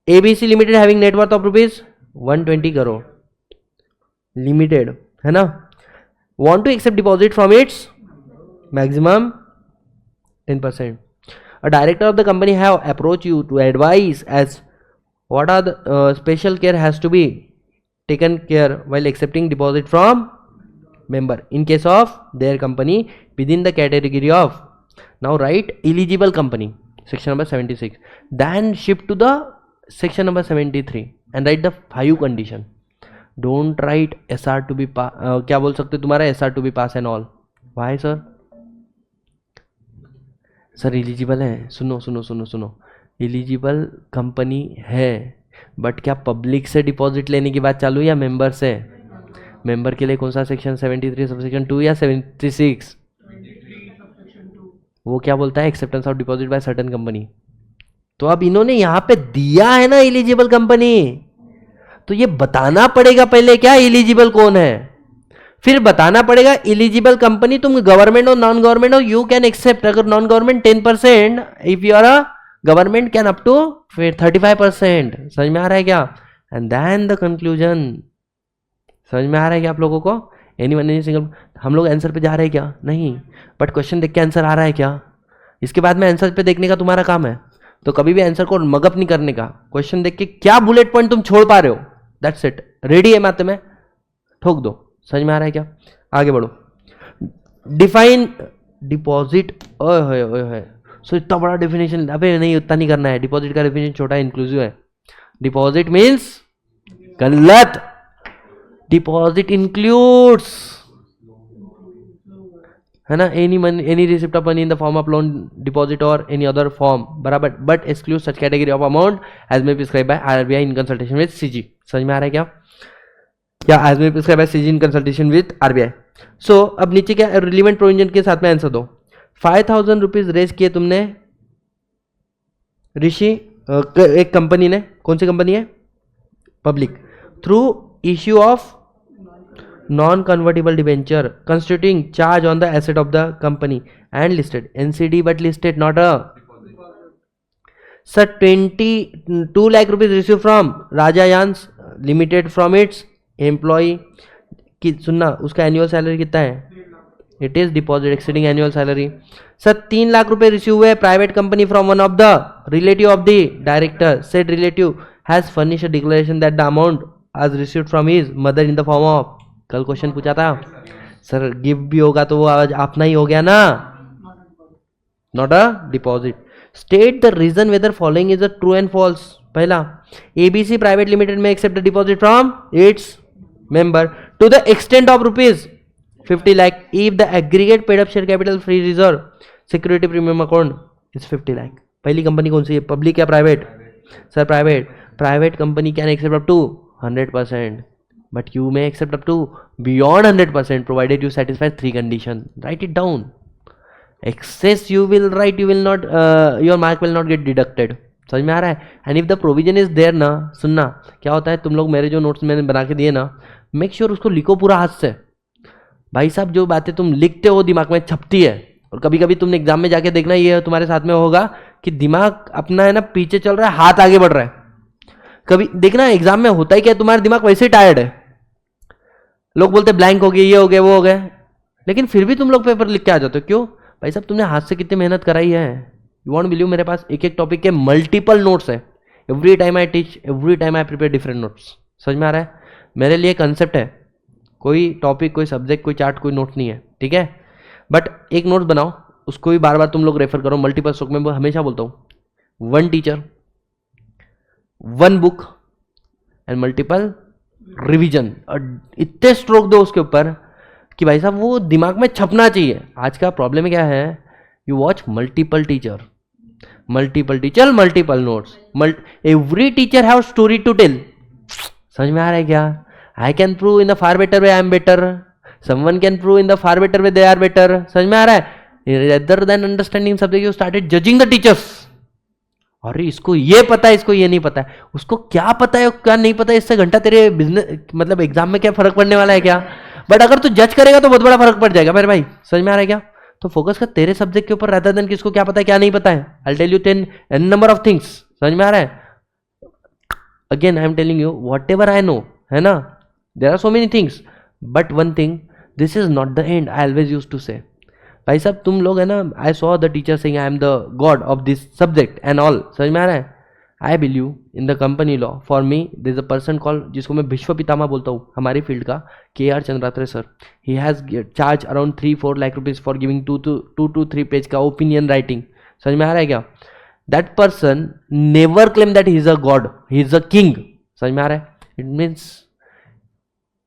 ABC limited having net worth of rupees 120 crore limited, है ना, want to accept deposit from its maximum 10%. A director of the company have approached you to advise as what are the special care has to be taken care while accepting deposit from member in case of their company within the category of, now write eligible company, section number 76, then shift to the section number 73 and write the 5 condition. Don't write SR to be क्या बोल सकते हो तुम्हारा SR to be pass and all. Why sir? Sir eligible है, सुनो सुनो सुनो सुनो, एलिजिबल कंपनी है बट क्या पब्लिक से डिपॉजिट लेने की बात चालू या मेंबर से? मेंबर के लिए कौन सा सेक्शन 73 सबसेक्शन 2 या 76? वो क्या बोलता है, acceptance of deposit by certain company. तो अब इन्होंने यहाँ पे दिया है ना एलिजिबल कंपनी, तो ये बताना पड़ेगा पहले क्या एलिजिबल कौन है, फिर बताना पड़ेगा एलिजिबल कंपनी तुम गवर्नमेंट हो नॉन गवर्नमेंट हो, यू कैन एक्सेप्ट। अगर non government 10%, if you are a government can up to फिर 35%। समझ में आ रहा है क्या? And then the conclusion. समझ में आ रहा है क्या आप लोगों को? एनीवन एनी सिंगल, हम लोग आंसर पे जा रहे हैं क्या? नहीं, बट क्वेश्चन देख के आंसर आ रहा है क्या? इसके बाद में आंसर पे देखने का तुम्हारा काम है, तो कभी भी आंसर को मगअप नहीं करने का। क्वेश्चन देख के क्या बुलेट पॉइंट तुम छोड़ पा रहे हो, दैट्स इट। रेडी है माते में ठोक दो। समझ में आ रहा है क्या? आगे बढ़ो। डिफाइन डिपॉजिट, ओए होए ओए होए, सो इतना बड़ा डेफिनेशन, अबे नहीं उतना नहीं करना है, डिपॉजिट का डेफिनेशन छोटा है, इंक्लूसिव है। डिपॉजिट मींस गलत, डिपॉजिट इंक्लूड्स, है ना, any receipt of money in the form of loan deposit और एनी अदर फॉर्म, बराबर, but exclude such category of amount as may prescribe by RBI in consultation with CG. समझ में आ रहा है क्या? क्या as may prescribe by CG in consultation with RBI. So अब नीचे क्या रिलीवेंट प्रोविजन के साथ में आंसर दो। 5000 रुपीज रेज किए तुमने ऋषि, एक कंपनी ने, कौन सी कंपनी है? Public, through issue of non convertible debenture constituting charge on the asset of the company and listed NCD but listed not a. Sir 22 lakh rupees receive from Raja यान्स limited from its employ की, सुनना, उसका annual salary कितना है? It is deposit exceeding annual salary. Sir 3 lakh रुपए receive हुए private company from one of the relative of the director, said relative has furnished a declaration that the amount as received from his mother in the form of, कल question पूछा था sir, gift भी होगा तो वो आज अपना ही हो गया ना, not a deposit. State the reason whether following is a true and false. पहला, ABC private limited may accept deposit from its member to the extent of rupees 50 lakh if the aggregate paid up share capital free reserve security premium account is 50 lakh. पहली company कौन सी है, public या private? Sir private. Private company can accept up to 100%, but you may accept up to beyond 100% provided you satisfy 3 condition. Write it down. Excess you will write, you will not your mark will not get deducted. समझ में आ रहा है? And if the provision is there ना, सुनना क्या होता है, तुम लोग मेरे जो नोट्स मैंने बना के दिए ना, मेक श्योर उसको लिखो पूरा हाथ से। भाई साहब जो बातें तुम लिखते हो दिमाग में छपती है, और कभी कभी तुमने एग्जाम में जाके देखना, ये तुम्हारे साथ में होगा कि दिमाग अपना है ना पीछे चल रहा है, हाथ आगे बढ़ रहा है। कभी देखना एग्जाम में होता ही क्या, तुम्हारा दिमाग वैसे ही टायर्ड है, लोग बोलते ब्लैंक हो गए, ये हो गए, वो हो गए, लेकिन फिर भी तुम लोग पेपर लिख के आ जाते हो। क्यों भाई साहब? तुमने हाथ से कितनी मेहनत कराई है। यू वॉन्ट बिलीव, मेरे पास एक एक टॉपिक के मल्टीपल नोट्स है। Every time I teach, every time I prepare different notes. समझ में आ रहा है? मेरे लिए कंसेप्ट है, कोई टॉपिक, कोई सब्जेक्ट, कोई चार्ट, कोई नोट नहीं है, ठीक है? बट एक नोट्स बनाओ, उसको भी बार बार तुम लोग रेफर करो। मल्टीपल स्ट्रोक में हमेशा बोलता हूँ, 1 teacher 1 book and multiple revision. इतने स्ट्रोक दो उसके ऊपर कि भाई साहब वो दिमाग में छपना चाहिए। आज का प्रॉब्लम क्या है, you watch multiple teacher, multiple notes, every teacher have story to tell. समझ में आ रहा है क्या? I can prove in the far better way I am better, someone can prove in the far better way they are better, समझ में आ रहा है? Rather than understanding subject you started judging the teachers. अरे इसको ये पता है, इसको ये नहीं पता है, उसको क्या पता है क्या नहीं पता है, इससे घंटा तेरे बिजनेस मतलब एग्जाम में क्या फर्क पड़ने वाला है क्या? बट अगर तू जज करेगा तो बहुत बड़ा फर्क पड़ जाएगा मेरे भाई, समझ में आ रहा है क्या? तो फोकस कर तेरे सब्जेक्ट के ऊपर rather than किसको क्या पता है क्या नहीं पता है। I tell you 10 number of things, समझ में आ रहा है? Again I am telling you whatever I know, है ना? There are so many things, but one thing, this is not the end. I always use to say भाई साहब तुम लोग है ना, I saw the teacher saying I am the god of this subject and all, समझ में आ रहा है? I believe in the company law. For me this a person call, जिसको मैं विश्व पितामह बोलता हूँ हमारी फील्ड का, KR Chandratre sir. He has charge around 3-4 lakh rupees for giving 2 to 3 page का ओपिनियन राइटिंग, समझ में आ रहा है क्या? That person never claim that he is a god, he is a king, समझ में आ रहा है? इट मीन्स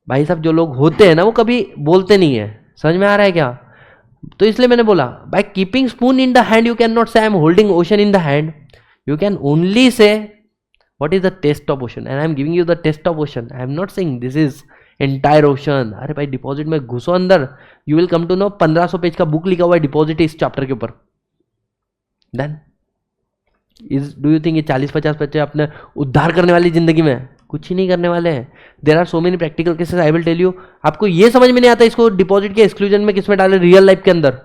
भाई साहब जो लोग होते हैं ना वो कभी बोलते नहीं है, समझ में आ रहा है क्या? तो इसलिए मैंने बोला by keeping spoon in the hand you can not say I am holding ocean in the hand, you can only say what is the taste of ocean and I am giving you the taste of ocean. I am not saying this is entire ocean. अरे भाई deposit में घुसो अंदर, you will come to know 1500 page का book लिखा हुआ है deposit इस चैप्टर के ऊपर। Then is do you think ये 40-50 बच्चे अपने उद्धार करने वाली जिंदगी में कुछ ही नहीं करने वाले हैं। There are so many practical cases, I will tell you. आपको ये समझ में नहीं आता इसको डिपॉजिट के एक्सक्लूजन में किसमें डाले, रियल लाइफ के अंदर।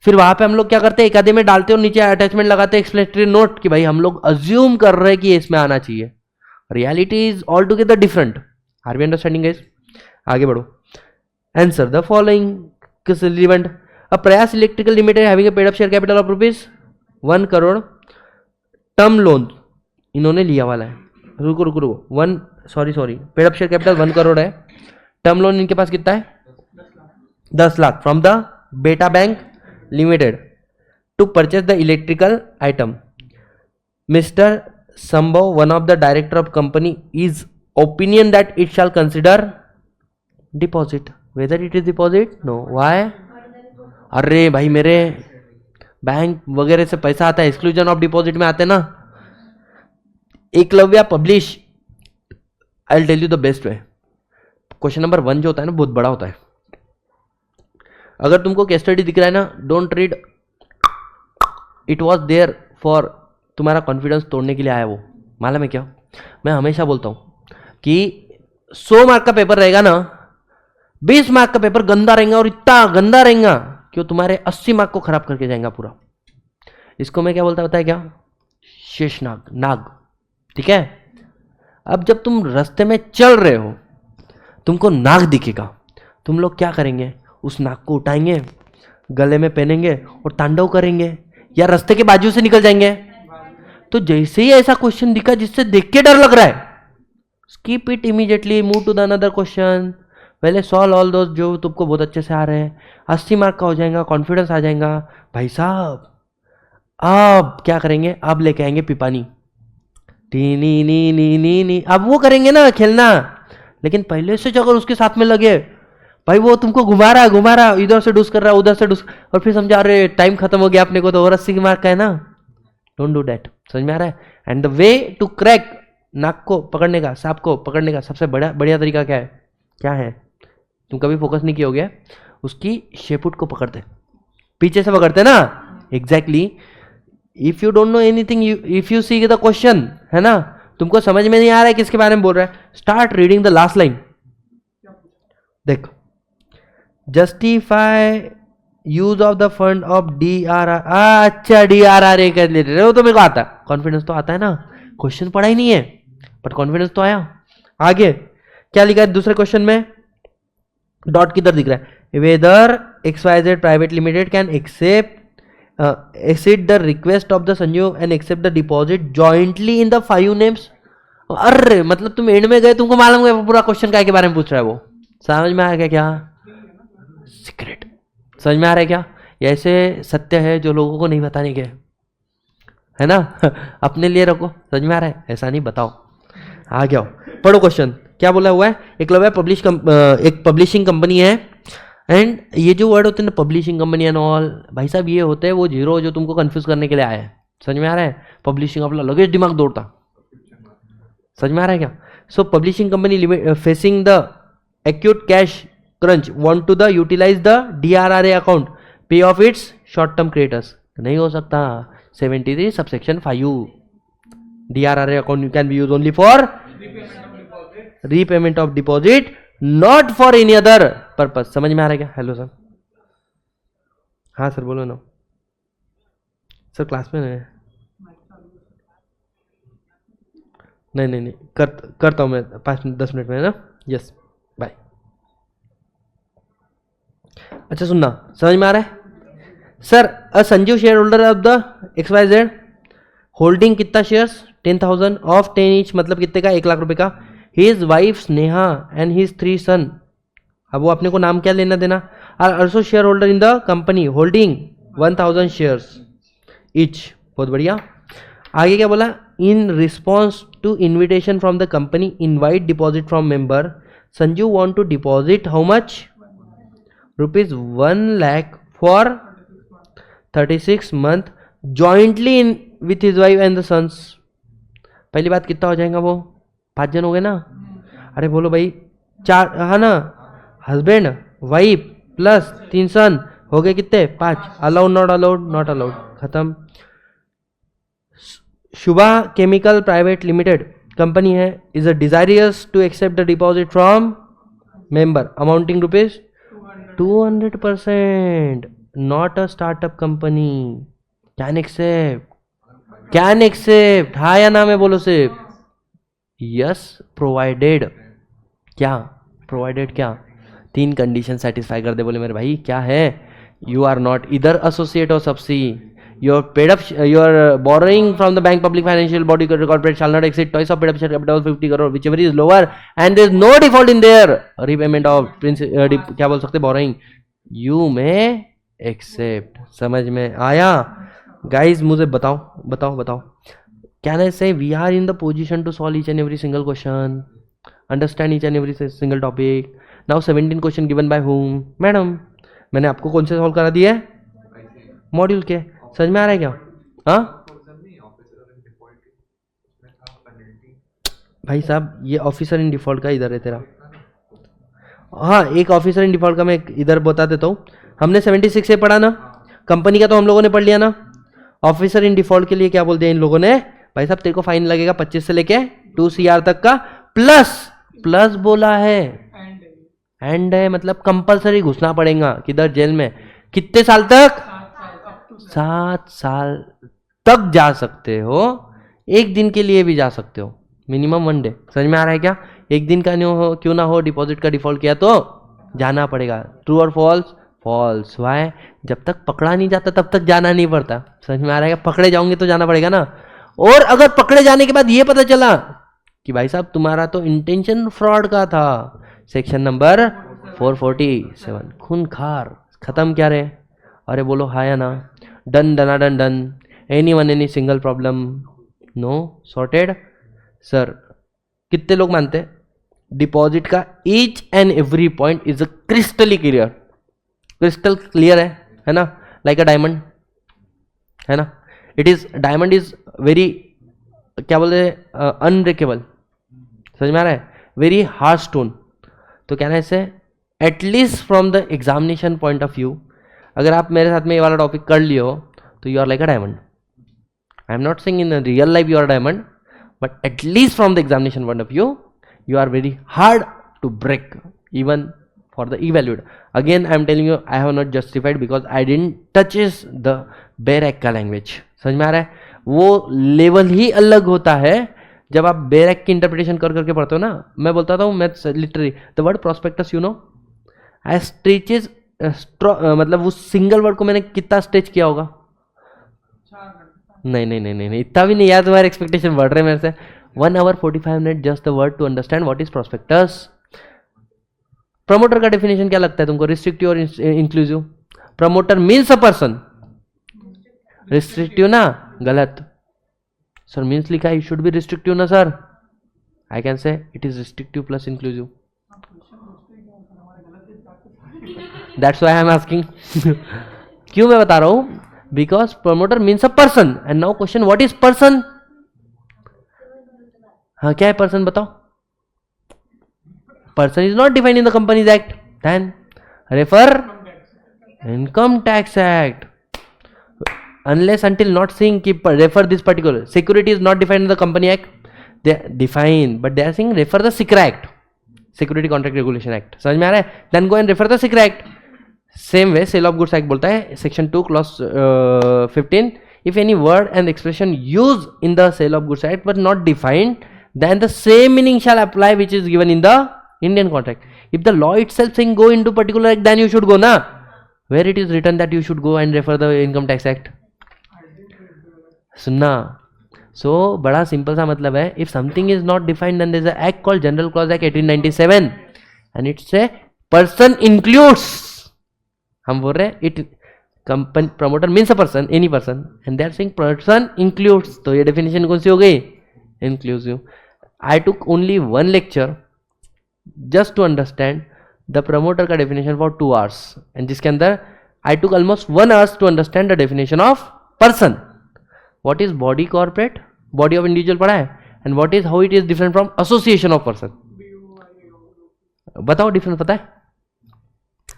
फिर वहां पे हम लोग क्या करते हैं, एक आधे में डालते हैं और नीचे अटैचमेंट लगाते हैं एक्सप्लेनेटरी नोट कि भाई हम लोग अज्यूम कर रहे हैं कि इसमें आना चाहिए। Reality is all together different. Are we understanding guys? आगे बढ़ो। आंसर द फॉलोइंग किस relevant. A Prayas electrical limited having a paid up share capital of rupees 1 crore term loan इन्होंने लिया वाला है। रुको रुको रुको, sorry paid up share capital 1 crore है, टर्म लोन इनके पास कितना है 10 lakh from the beta bank limited to purchase the electrical item. Mister संभव one of the director of company is opinion that it shall consider deposit weather it is deposit know why. अरे भाई मेरे bank वगैरह से पैसा आता है, exclusion of deposit में आते ना। Eklavya publish, I will tell you the best way. Question number 1 जो होता है ना बहुत बड़ा होता है। अगर तुमको केस स्टडी दिख रहा है ना, don't read, it was there for तुम्हारा कॉन्फिडेंस तोड़ने के लिए आया वो। मालूम है क्या, मैं हमेशा बोलता हूं कि 100 मार्क का पेपर रहेगा ना, 20 मार्क का पेपर गंदा रहेगा और इतना गंदा रहेगा कि वो तुम्हारे 80 मार्क को खराब करके जाएगा पूरा। इसको मैं क्या बोलता है क्या, शेषनाग, नाग, ठीक है। अब जब तुम रास्ते में चल रहे हो तुमको नाग दिखेगा, तुम लोग क्या करेंगे, उस नाग को उठाएंगे, गले में पहनेंगे और तांडव करेंगे या रास्ते के बाजू से निकल जाएंगे। तो जैसे ही ऐसा क्वेश्चन दिखा जिससे देख के डर लग रहा है, skip it immediately, move to the another question, पहले सॉल्व ऑल दोस्त जो तुमको बहुत अच्छे से आ रहे हैं। 80 मार्क का हो जाएगा, कॉन्फिडेंस आ जाएगा। भाई साहब अब क्या करेंगे, अब लेके आएंगे पिपानी, टी नी नी नी नी नी, अब वो करेंगे ना खेलना। लेकिन पहले से अगर उसके साथ में लगे, भाई वो तुमको घुमा रहा, इधर से डूस कर रहा है, उधर से डूस, और फिर समझा रहे टाइम खत्म हो गया अपने को तो, और 80 मार्क का है ना। डोंट डू दैट, समझ में आ रहा है? And the way to crack नाक को पकड़ने का, सांप को पकड़ने का सबसे बढ़िया तरीका क्या है? तुम कभी फोकस नहीं किए होगे, उसकी शेपुट को पकड़ते, पीछे से पकड़ते ना, exactly. If you don't know anything, if you see the question, है ना, तुमको समझ में नहीं आ रहा है किसके बारे में बोल रहा है, start reading the last line. देख, justify use of the fund of DRR। अच्छा DRR कर ले रहे हो तो मेरे को आता, कॉन्फिडेंस तो आता है ना, क्वेश्चन पढ़ा ही नहीं है बट कॉन्फिडेंस तो आया। आगे क्या लिखा है दूसरे क्वेश्चन में, डॉट किधर दिख रहा है, whether XYZ private limited can accept exceed the request of the Sanju and accept the deposit jointly in the 5 names. अरे मतलब तुम एंड में गए, तुमको मालूम है पूरा क्वेश्चन क्या के बारे में पूछ रहा है वो। समझ में आ गया क्या? सीक्रेट समझ में आ रहा है क्या? ये ऐसे सत्य है जो लोगों को नहीं बताने के, है ना। अपने लिए रखो, समझ में आ रहा है, ऐसा नहीं बताओ। आ गया, पढ़ो क्वेश्चन क्या बोला हुआ है। एकलव्य एक पब्लिशिंग कंपनी है, एंड ये जो वर्ड होते हैं ना पब्लिशिंग कंपनी एंड ऑल, भाई साहब ये होते हैं वो जीरो जो तुमको कंफ्यूज करने के लिए आया है। समझ में आ रहा है? पब्लिशिंग अपना लगे दिमाग दौड़ता, समझ में आ रहा है क्या? So publishing company facing the acute cash crunch want to the utilise the DRRA account pay off its short term creditors, नहीं हो सकता. 73 subsection 5 DRRA account can be use only for repayment of deposit, not for any other purpose. समझ में आ रहा है क्या? Hello sir. हाँ सर बोलो ना सर. क्लास में है? नहीं करता हूँ मैं 5-10 मिनट में ना. Yes bye. अच्छा सुनना, समझ में आ रहा है sir? A Sanjeev share holder of the XYZ holding कितना शेयर्स 10,000 ऑफ 10 ईच, मतलब कितने का? 1 लाख रुपए का. His wife Sneha and his 3 son, अब वो अपने को नाम क्या लेना देना, are also share holder in the company holding 1,000 shares each. बहुत बढ़िया. आगे क्या बोला? In response to invitation from the company invite deposit from member, Sanju want to deposit how much? ₹1 lakh for 36 month jointly in with his wife and the sons. पहली बात कितना हो जाएगा वो? 5 जन हो गए ना. अरे बोलो भाई 4, हाँ ना, हस्बैंड वाइफ प्लस 3 सन हो गए कितने? 5. Allowed not allowed? Not allowed. खत्म. Shubha chemical private limited company है, is a desirous to accept the deposit from member amounting ₹200%, not a startup company. Can accept हाँ या ना में बोलो सिर्फ. Yes provided. क्या प्रोवाइडेड? क्या 3 कंडीशन सेटिस्फाई कर दे. बोले मेरे भाई क्या है? यू आर नॉट इधर एसोसिएट और सबसी. Your paid up, your borrowing from the bank, public financial body, corporate shall not exceed twice of paid up share capital of 50 crore, whichever is lower, and there is no default in there. Repayment of क्या बोल सकते? borrowing. You may accept. समझ में आया? Guys मुझे बताओ. Can I say we are in the position to solve each and every single question, understand each and every single topic. Now 17 question given by whom? Madam मैंने आपको कौन से solve करा दिया है? मॉड्यूल के. समझ में आ रहा है क्या? हाँ भाई साहब ये ऑफिसर इन डिफॉल्ट का इधर है तेरा. हाँ एक ऑफिसर इन डिफॉल्ट का मैं इधर बता देता हूँ. हमने 76 से पढ़ा ना, कंपनी का तो हम लोगों ने पढ़ लिया ना. ऑफिसर इन डिफॉल्ट के लिए क्या बोल दिया इन लोगों ने? भाई साहब तेरे को फाइन लगेगा 25 से लेके 2 CR तक का, प्लस बोला है एंड है, मतलब कंपलसरी घुसना पड़ेगा किधर? जेल में. कितने साल तक? 7 साल तक जा सकते हो. 1 दिन के लिए भी जा सकते हो, मिनिमम 1 डे. समझ में आ रहा है क्या? 1 दिन का नहीं हो, क्यों ना हो, डिपॉजिट का डिफॉल्ट किया तो जाना पड़ेगा. ट्रू और फॉल्स? फॉल्स. वाई? जब तक पकड़ा नहीं जाता तब तक जाना नहीं पड़ता. समझ में आ रहा है क्या? पकड़े जाओगे तो जाना पड़ेगा ना. और अगर पकड़े जाने के बाद ये पता चला कि भाई साहब तुम्हारा तो इंटेंशन फ्रॉड का था, सेक्शन नंबर 447 खूनखार. खत्म क्या रे? अरे बोलो हाँ या ना. डन डनाडन done. Anyone any single problem? No. Sorted. Sir कितने लोग मानते हैं डिपॉजिट का each and every point is a crystally clear? Crystal clear है ना? लाइक अ डायमंड है ना. It is diamond is very क्या बोलते हैं? अनब्रेकेबल. समझ में आ रहा है? Very hard stone. तो कहना है इसे at least from the examination point of view, अगर आप मेरे साथ में ये वाला टॉपिक कर लियो तो you are like a diamond. I am not saying in real life you are diamond, but at least from the examination point of view you are very hard to break even for the evaluate. Again I am telling you I have not justified because I didn't touches the बेरैक का language. समझ में आ रहा है? वो level ही अलग होता है जब आप बेरैक की इंटरप्रिटेशन कर करके पढ़ते हो ना. मैं बोलता था maths literally the word prospectus you know I stretches, मतलब उस सिंगल वर्ड को मैंने कितना स्ट्रेच किया होगा? नहीं इतना भी नहीं यार. तुम्हारे एक्सपेक्टेशन बढ़ रहे हैं मेरे से. 1 hour 45 minutes just the word to understand what is prospectus. Promoter का डेफिनेशन क्या लगता है तुमको? रिस्ट्रिक्टिव और inclusive? Promoter means a person. Restrictive ना? गलत सर. मीन्स लिखा है, शुड बी रिस्ट्रिक्टिव ना sir. I can say it is restrictive plus inclusive. That's why I am asking. क्यों मैं बता रहा हूं? Because promoter means a person and now question what is person? हाँ क्या है पर्सन बताओ? Person is not defined in the companies act. Then refer income tax act, unless until not saying keep refer this particular security is not defined in the company act, they define, but they are saying refer the SICRA act, security contract regulation act. समझ में आ रहा है? then go and refer the SICRA act. same way sale of goods act बोलता है section 2 clause 15, if any word and expression used in the sale of goods act but not defined, then the same meaning shall apply which is given in the Indian contract. If the law itself saying go into particular act, then you should go na, where it is written that you should go and refer the income tax act. सुनना, सो बड़ा simple सा मतलब है, if something is not defined then there is a act called general clause act 1897 and it's a person includes, हम बोल रहे हैं it company promoter means a person, any person, and they are saying person includes, तो ये definition कौन सी हो गई? Inclusive. I took only one lecture just to understand the promoter का डेफिनेशन फॉर 2 hours, एंड जिसके अंदर I took almost 1 hour to understand the definition of person. What is body corporate? Body of individual पढ़ा है, and what is how it is different from association of person? बताओ difference पता है?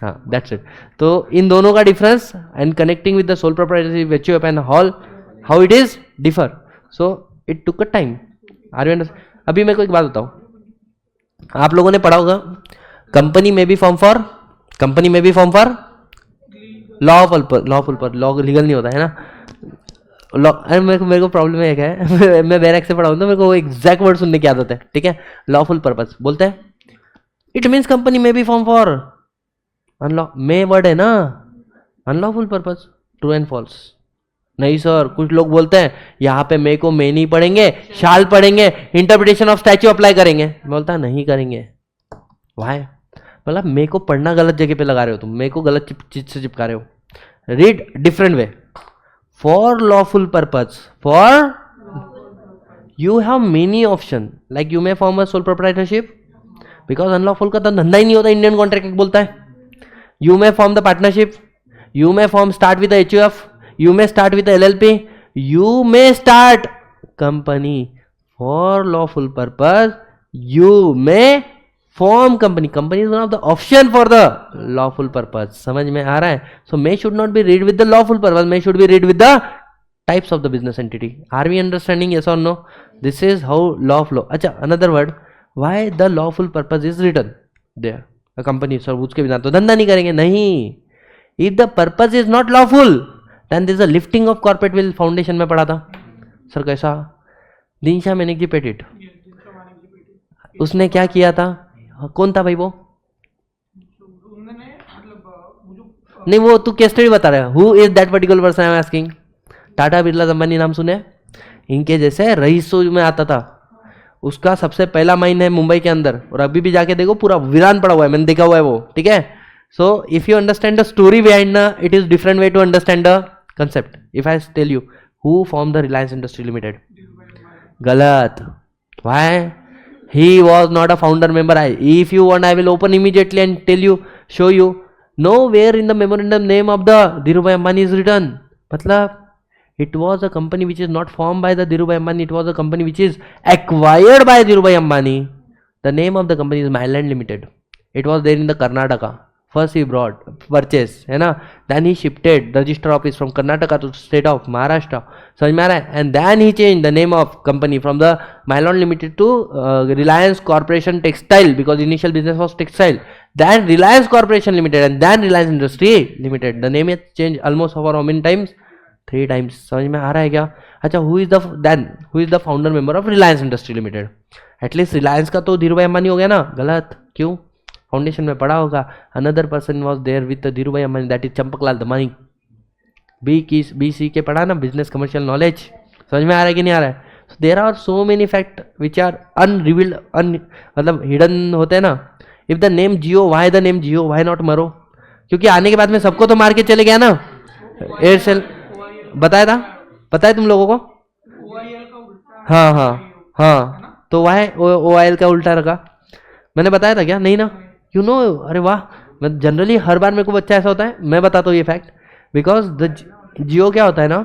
हाँ, that's it. तो इन दोनों का difference and connecting with the sole proprietorship, वेच्यू and hall, how it is differ. So it took a time. Are you understand? अभी मेरे को एक बात बताओ, आप लोगों ने पढ़ा होगा कंपनी में भी फॉर्म फॉर लॉफुल पर लॉ लीगल नहीं होता है ना. मेरे को प्रॉब्लम एक है मैं बैरक से पढ़ा हूं तो मेरे को एग्जैक्ट वर्ड सुनने की आदत है, ठीक है. लॉफुल पर्पस बोलते हैं, इट मीन्स कंपनी में भी फॉर्म फॉर अनलॉ, मे वर्ड है ना, unlawful purpose. True and false? नहीं सर, कुछ लोग बोलते हैं यहाँ पे मे को मे नहीं पढ़ेंगे, शाल पढ़ेंगे, इंटरप्रिटेशन ऑफ स्टैच्यू अप्लाई करेंगे. बोलता नहीं करेंगे. वाई? मतलब मे को पढ़ना गलत जगह पे लगा रहे हो तुम, मे को गलत चीज से चिपका रहे हो. Read different way. For lawful purpose, for you have many option, like you may form a sole proprietorship, because unlawful का तो धंधा ही नहीं होता, इंडियन कॉन्ट्रैक्ट बोलता है. You may form the partnership, you may start with the HUF, you may start with the LLP, you may start company. For lawful purpose, you may form company. Company is one of the option for the lawful purpose. समझ में आ रहा है? So may should not be read with the lawful purpose. May should be read with the types of the business entity. Are we understanding? Yes or no? This is how law flow. अच्छा, another word. Why the lawful purpose is written there? A company sir उसके बिना तो धंधा नहीं करेंगे. नहीं. If the purpose is not lawful, then there is a lifting of corporate will. Foundation में पढ़ा था सर. कैसा? दिनशा मैनेजी पेटिट, उसने क्या किया था? कौन था भाई वो? नहीं, वो तू केस स्टडी बता रहा है. Who is that particular person I am asking? Tata Birla Ambani नाम सुने? इनके जैसे रईसों में आता था. उसका सबसे पहला माइन है मुंबई के अंदर, और अभी भी जाके देखो पूरा वीरान पड़ा हुआ है, मैंने देखा हुआ है वो, ठीक है. So if you understand the story behind it is different way to understand the concept. If I tell you who form the Reliance industry limited, गलत. Why? He was not a founder member. If you want, I will open immediately and tell you, show you. Nowhere in the memorandum name of the Dhirubhai Ambani is written. मतलब it was a company which is not formed by the Dhirubhai Ambani. It was a company which is acquired by Dhirubhai Ambani. The name of the company is Myland Limited. It was there in the Karnataka. First he brought purchase, है ना. Then he shifted the register office from Karnataka to state of Maharashtra. समझ में आ रहा है? And then he changed the name of company from the Myland Limited to Reliance Corporation Textile, because initial business was textile. Then Reliance Corporation Limited and then Reliance Industry Limited. The name has changed almost over how many times? 3 times. समझ में आ रहा है क्या? अच्छा, who is the founder member of Reliance Industry Limited? At least Reliance का तो धीरूभाई अंबानी हो गया ना. गलत. क्यों? फाउंडेशन में पढ़ा होगा. Another person was there with Dhirubhai Ambani, that is Champaklal Damani. B C के पढ़ा ना, बिजनेस कमर्शियल नॉलेज. समझ में आ रहा है कि नहीं आ रहा है? There are so many fact which are unrevealed, मतलब हिडन होते हैं ना. If the name Jio, why the name Jio, why not मरो? क्योंकि आने के बाद में सबको तो मार के चले गया ना. एयरसेल बताया था, पता है तुम लोगों को? हाँ हाँ हाँ. तो वाई OIL का उल्टा रखा, मैंने बताया था क्या? नहीं ना. यू नो, अरे वाह. मैं जनरली हर बार मेरे को बच्चा ऐसा होता है, मैं बताता हूँ ये फैक्ट. बिकॉज द जियो क्या होता है ना,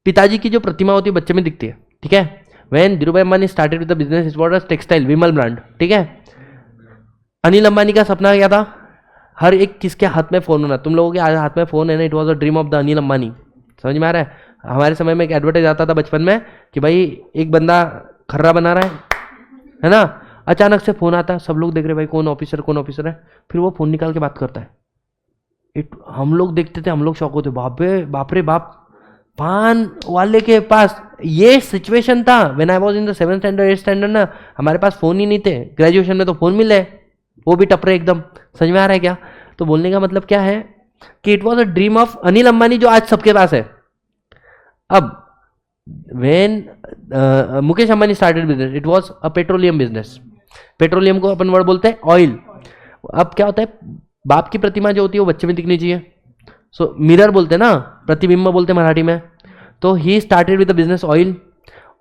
पिताजी की जो प्रतिमा होती है बच्चे में दिखती है, ठीक है. When Dhirubhai Ambani started with the business, it was textile, Vimal brand, ठीक है. अनिल अंबानी का सपना क्या था? हर एक किसके हाथ में फोन होना। तुम लोगों के हाथ में फोन है ना, it was a dream of the Anil Ambani. समझ में आ रहा है? हमारे समय में एक एडवर्टाइज आता था बचपन में कि भाई एक बंदा खर्रा बना रहा है ना, अचानक से फोन आता है, सब लोग देख रहे भाई कौन ऑफिसर है, फिर वो फोन निकाल के बात करता है। हम लोग देखते थे, हम लोग शौक होते, बाप रे बाप, पान वाले के पास ये सिचुएशन था। When I was in the 7th standard 8th standard ना, हमारे पास फोन ही नहीं थे। ग्रेजुएशन में तो फोन मिले, वो भी टपरे एकदम। समझ में आ रहा है क्या? तो बोलने का मतलब क्या है कि it was a dream of Anil Ambani जो आज सबके पास है। अब when Mukesh Ambani started business, it was a petroleum business. Petroleum को अपन वर्ड बोलते हैं ऑयल। अब क्या होता है, बाप की प्रतिमा जो होती है वो बच्चे में दिखनी चाहिए। सो मिरर बोलते हैं ना, प्रतिबिंब बोलते हैं मराठी में। तो he started with the business oil.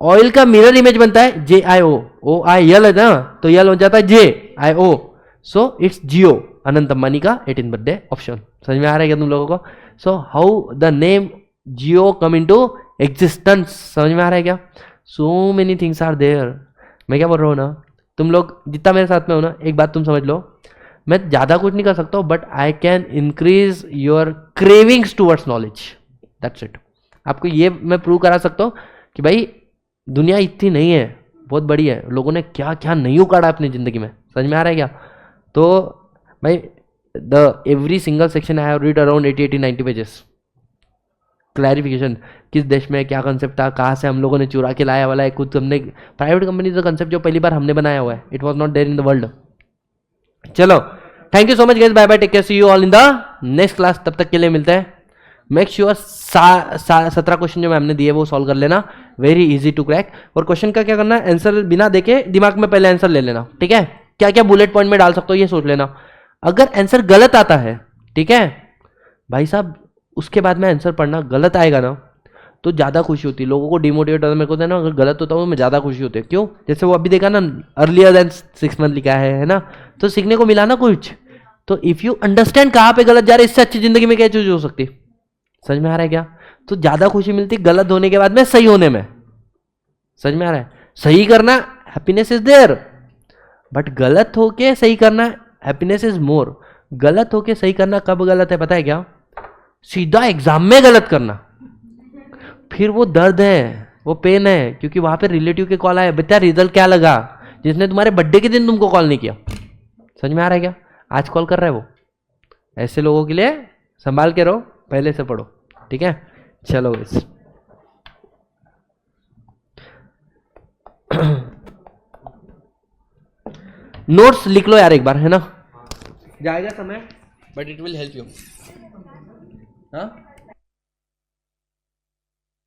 Oil का मिरर इमेज बनता है JIO, OIL है ना, तो यल हो जाता है JIO। सो इट्स जियो, अनंत अंबानी का 18th बर्थडे ऑप्शन। समझ में आ रहा है क्या तुम लोगों को? So how the name Jio come into existence. समझ में आ रहा है क्या? So many things are there. मैं क्या बोल रहा हूँ ना, तुम लोग जितना मेरे साथ में हो ना, एक बात तुम समझ लो, मैं ज़्यादा कुछ नहीं कर सकता हूँ, but I can increase your cravings towards knowledge. That's it. आपको ये मैं प्रूव करा सकता हूँ कि भाई दुनिया इतनी नहीं है, बहुत बड़ी है। लोगों ने क्या क्या नहीं उकाड़ा अपनी ज़िंदगी में। समझ में आ रहा है क्या? तो भाई the every single section I have read around 80-90 pages. Clarification, किस देश में क्या कंसेप्ट था, कहाँ से हम लोगों ने चुरा के लाया वाला है, कुछ हमने प्राइवेट कंपनी का कंसेप्ट जो पहली बार हमने बनाया हुआ है, it was not there in the world. चलो, thank you so much guys, bye bye, take care, see you all in the next class. तब तक के लिए मिलते हैं। मेक श्योर 17 क्वेश्चन जो मैम ने दिए वो सॉल्व कर लेना, वेरी इजी टू क्रैक। और क्वेश्चन का क्या करना है, आंसर बिना देखे दिमाग में पहले आंसर ले लेना, ठीक है? क्या क्या बुलेट पॉइंट में डाल सकते हो ये सोच लेना। अगर आंसर गलत आता है, ठीक है भाई साहब, उसके बाद में आंसर पढ़ना गलत आएगा ना तो ज़्यादा खुशी होती है। लोगों को डिमोटिवेट होता है, मेरे को होता है ना, अगर गलत होता है मैं ज़्यादा खुशी होती है। क्यों? जैसे वो अभी देखा ना, अर्लियर देन 6 मंथ लिखा है ना, तो सीखने को मिला ना कुछ। तो इफ़ यू अंडरस्टैंड कहाँ पे गलत जा रहे, इससे अच्छी जिंदगी में क्या चीज़ हो सकती। समझ में आ रहा है क्या? तो ज़्यादा खुशी मिलती गलत होने के बाद में सही होने में। समझ में आ रहा है? सही करना, हैप्पीनेस इज देयर, बट गलत होके सही करना, हैप्पीनेस इज मोर। गलत होके सही करना कब गलत है पता है क्या? सीधा एग्जाम में गलत करना, फिर वो दर्द है, वो पेन है, क्योंकि वहां पे रिलेटिव के कॉल आए, बेटा रिजल्ट क्या लगा, जिसने तुम्हारे बर्थडे के दिन तुमको कॉल नहीं किया। समझ में आ रहा है क्या? आज कॉल कर रहा है वो। ऐसे लोगों के लिए संभाल के रहो, पहले से पढ़ो, ठीक है? चलो इस नोट्स लिख लो यार एक बार, है ना? जाएगा समय, but it will help you. हाँ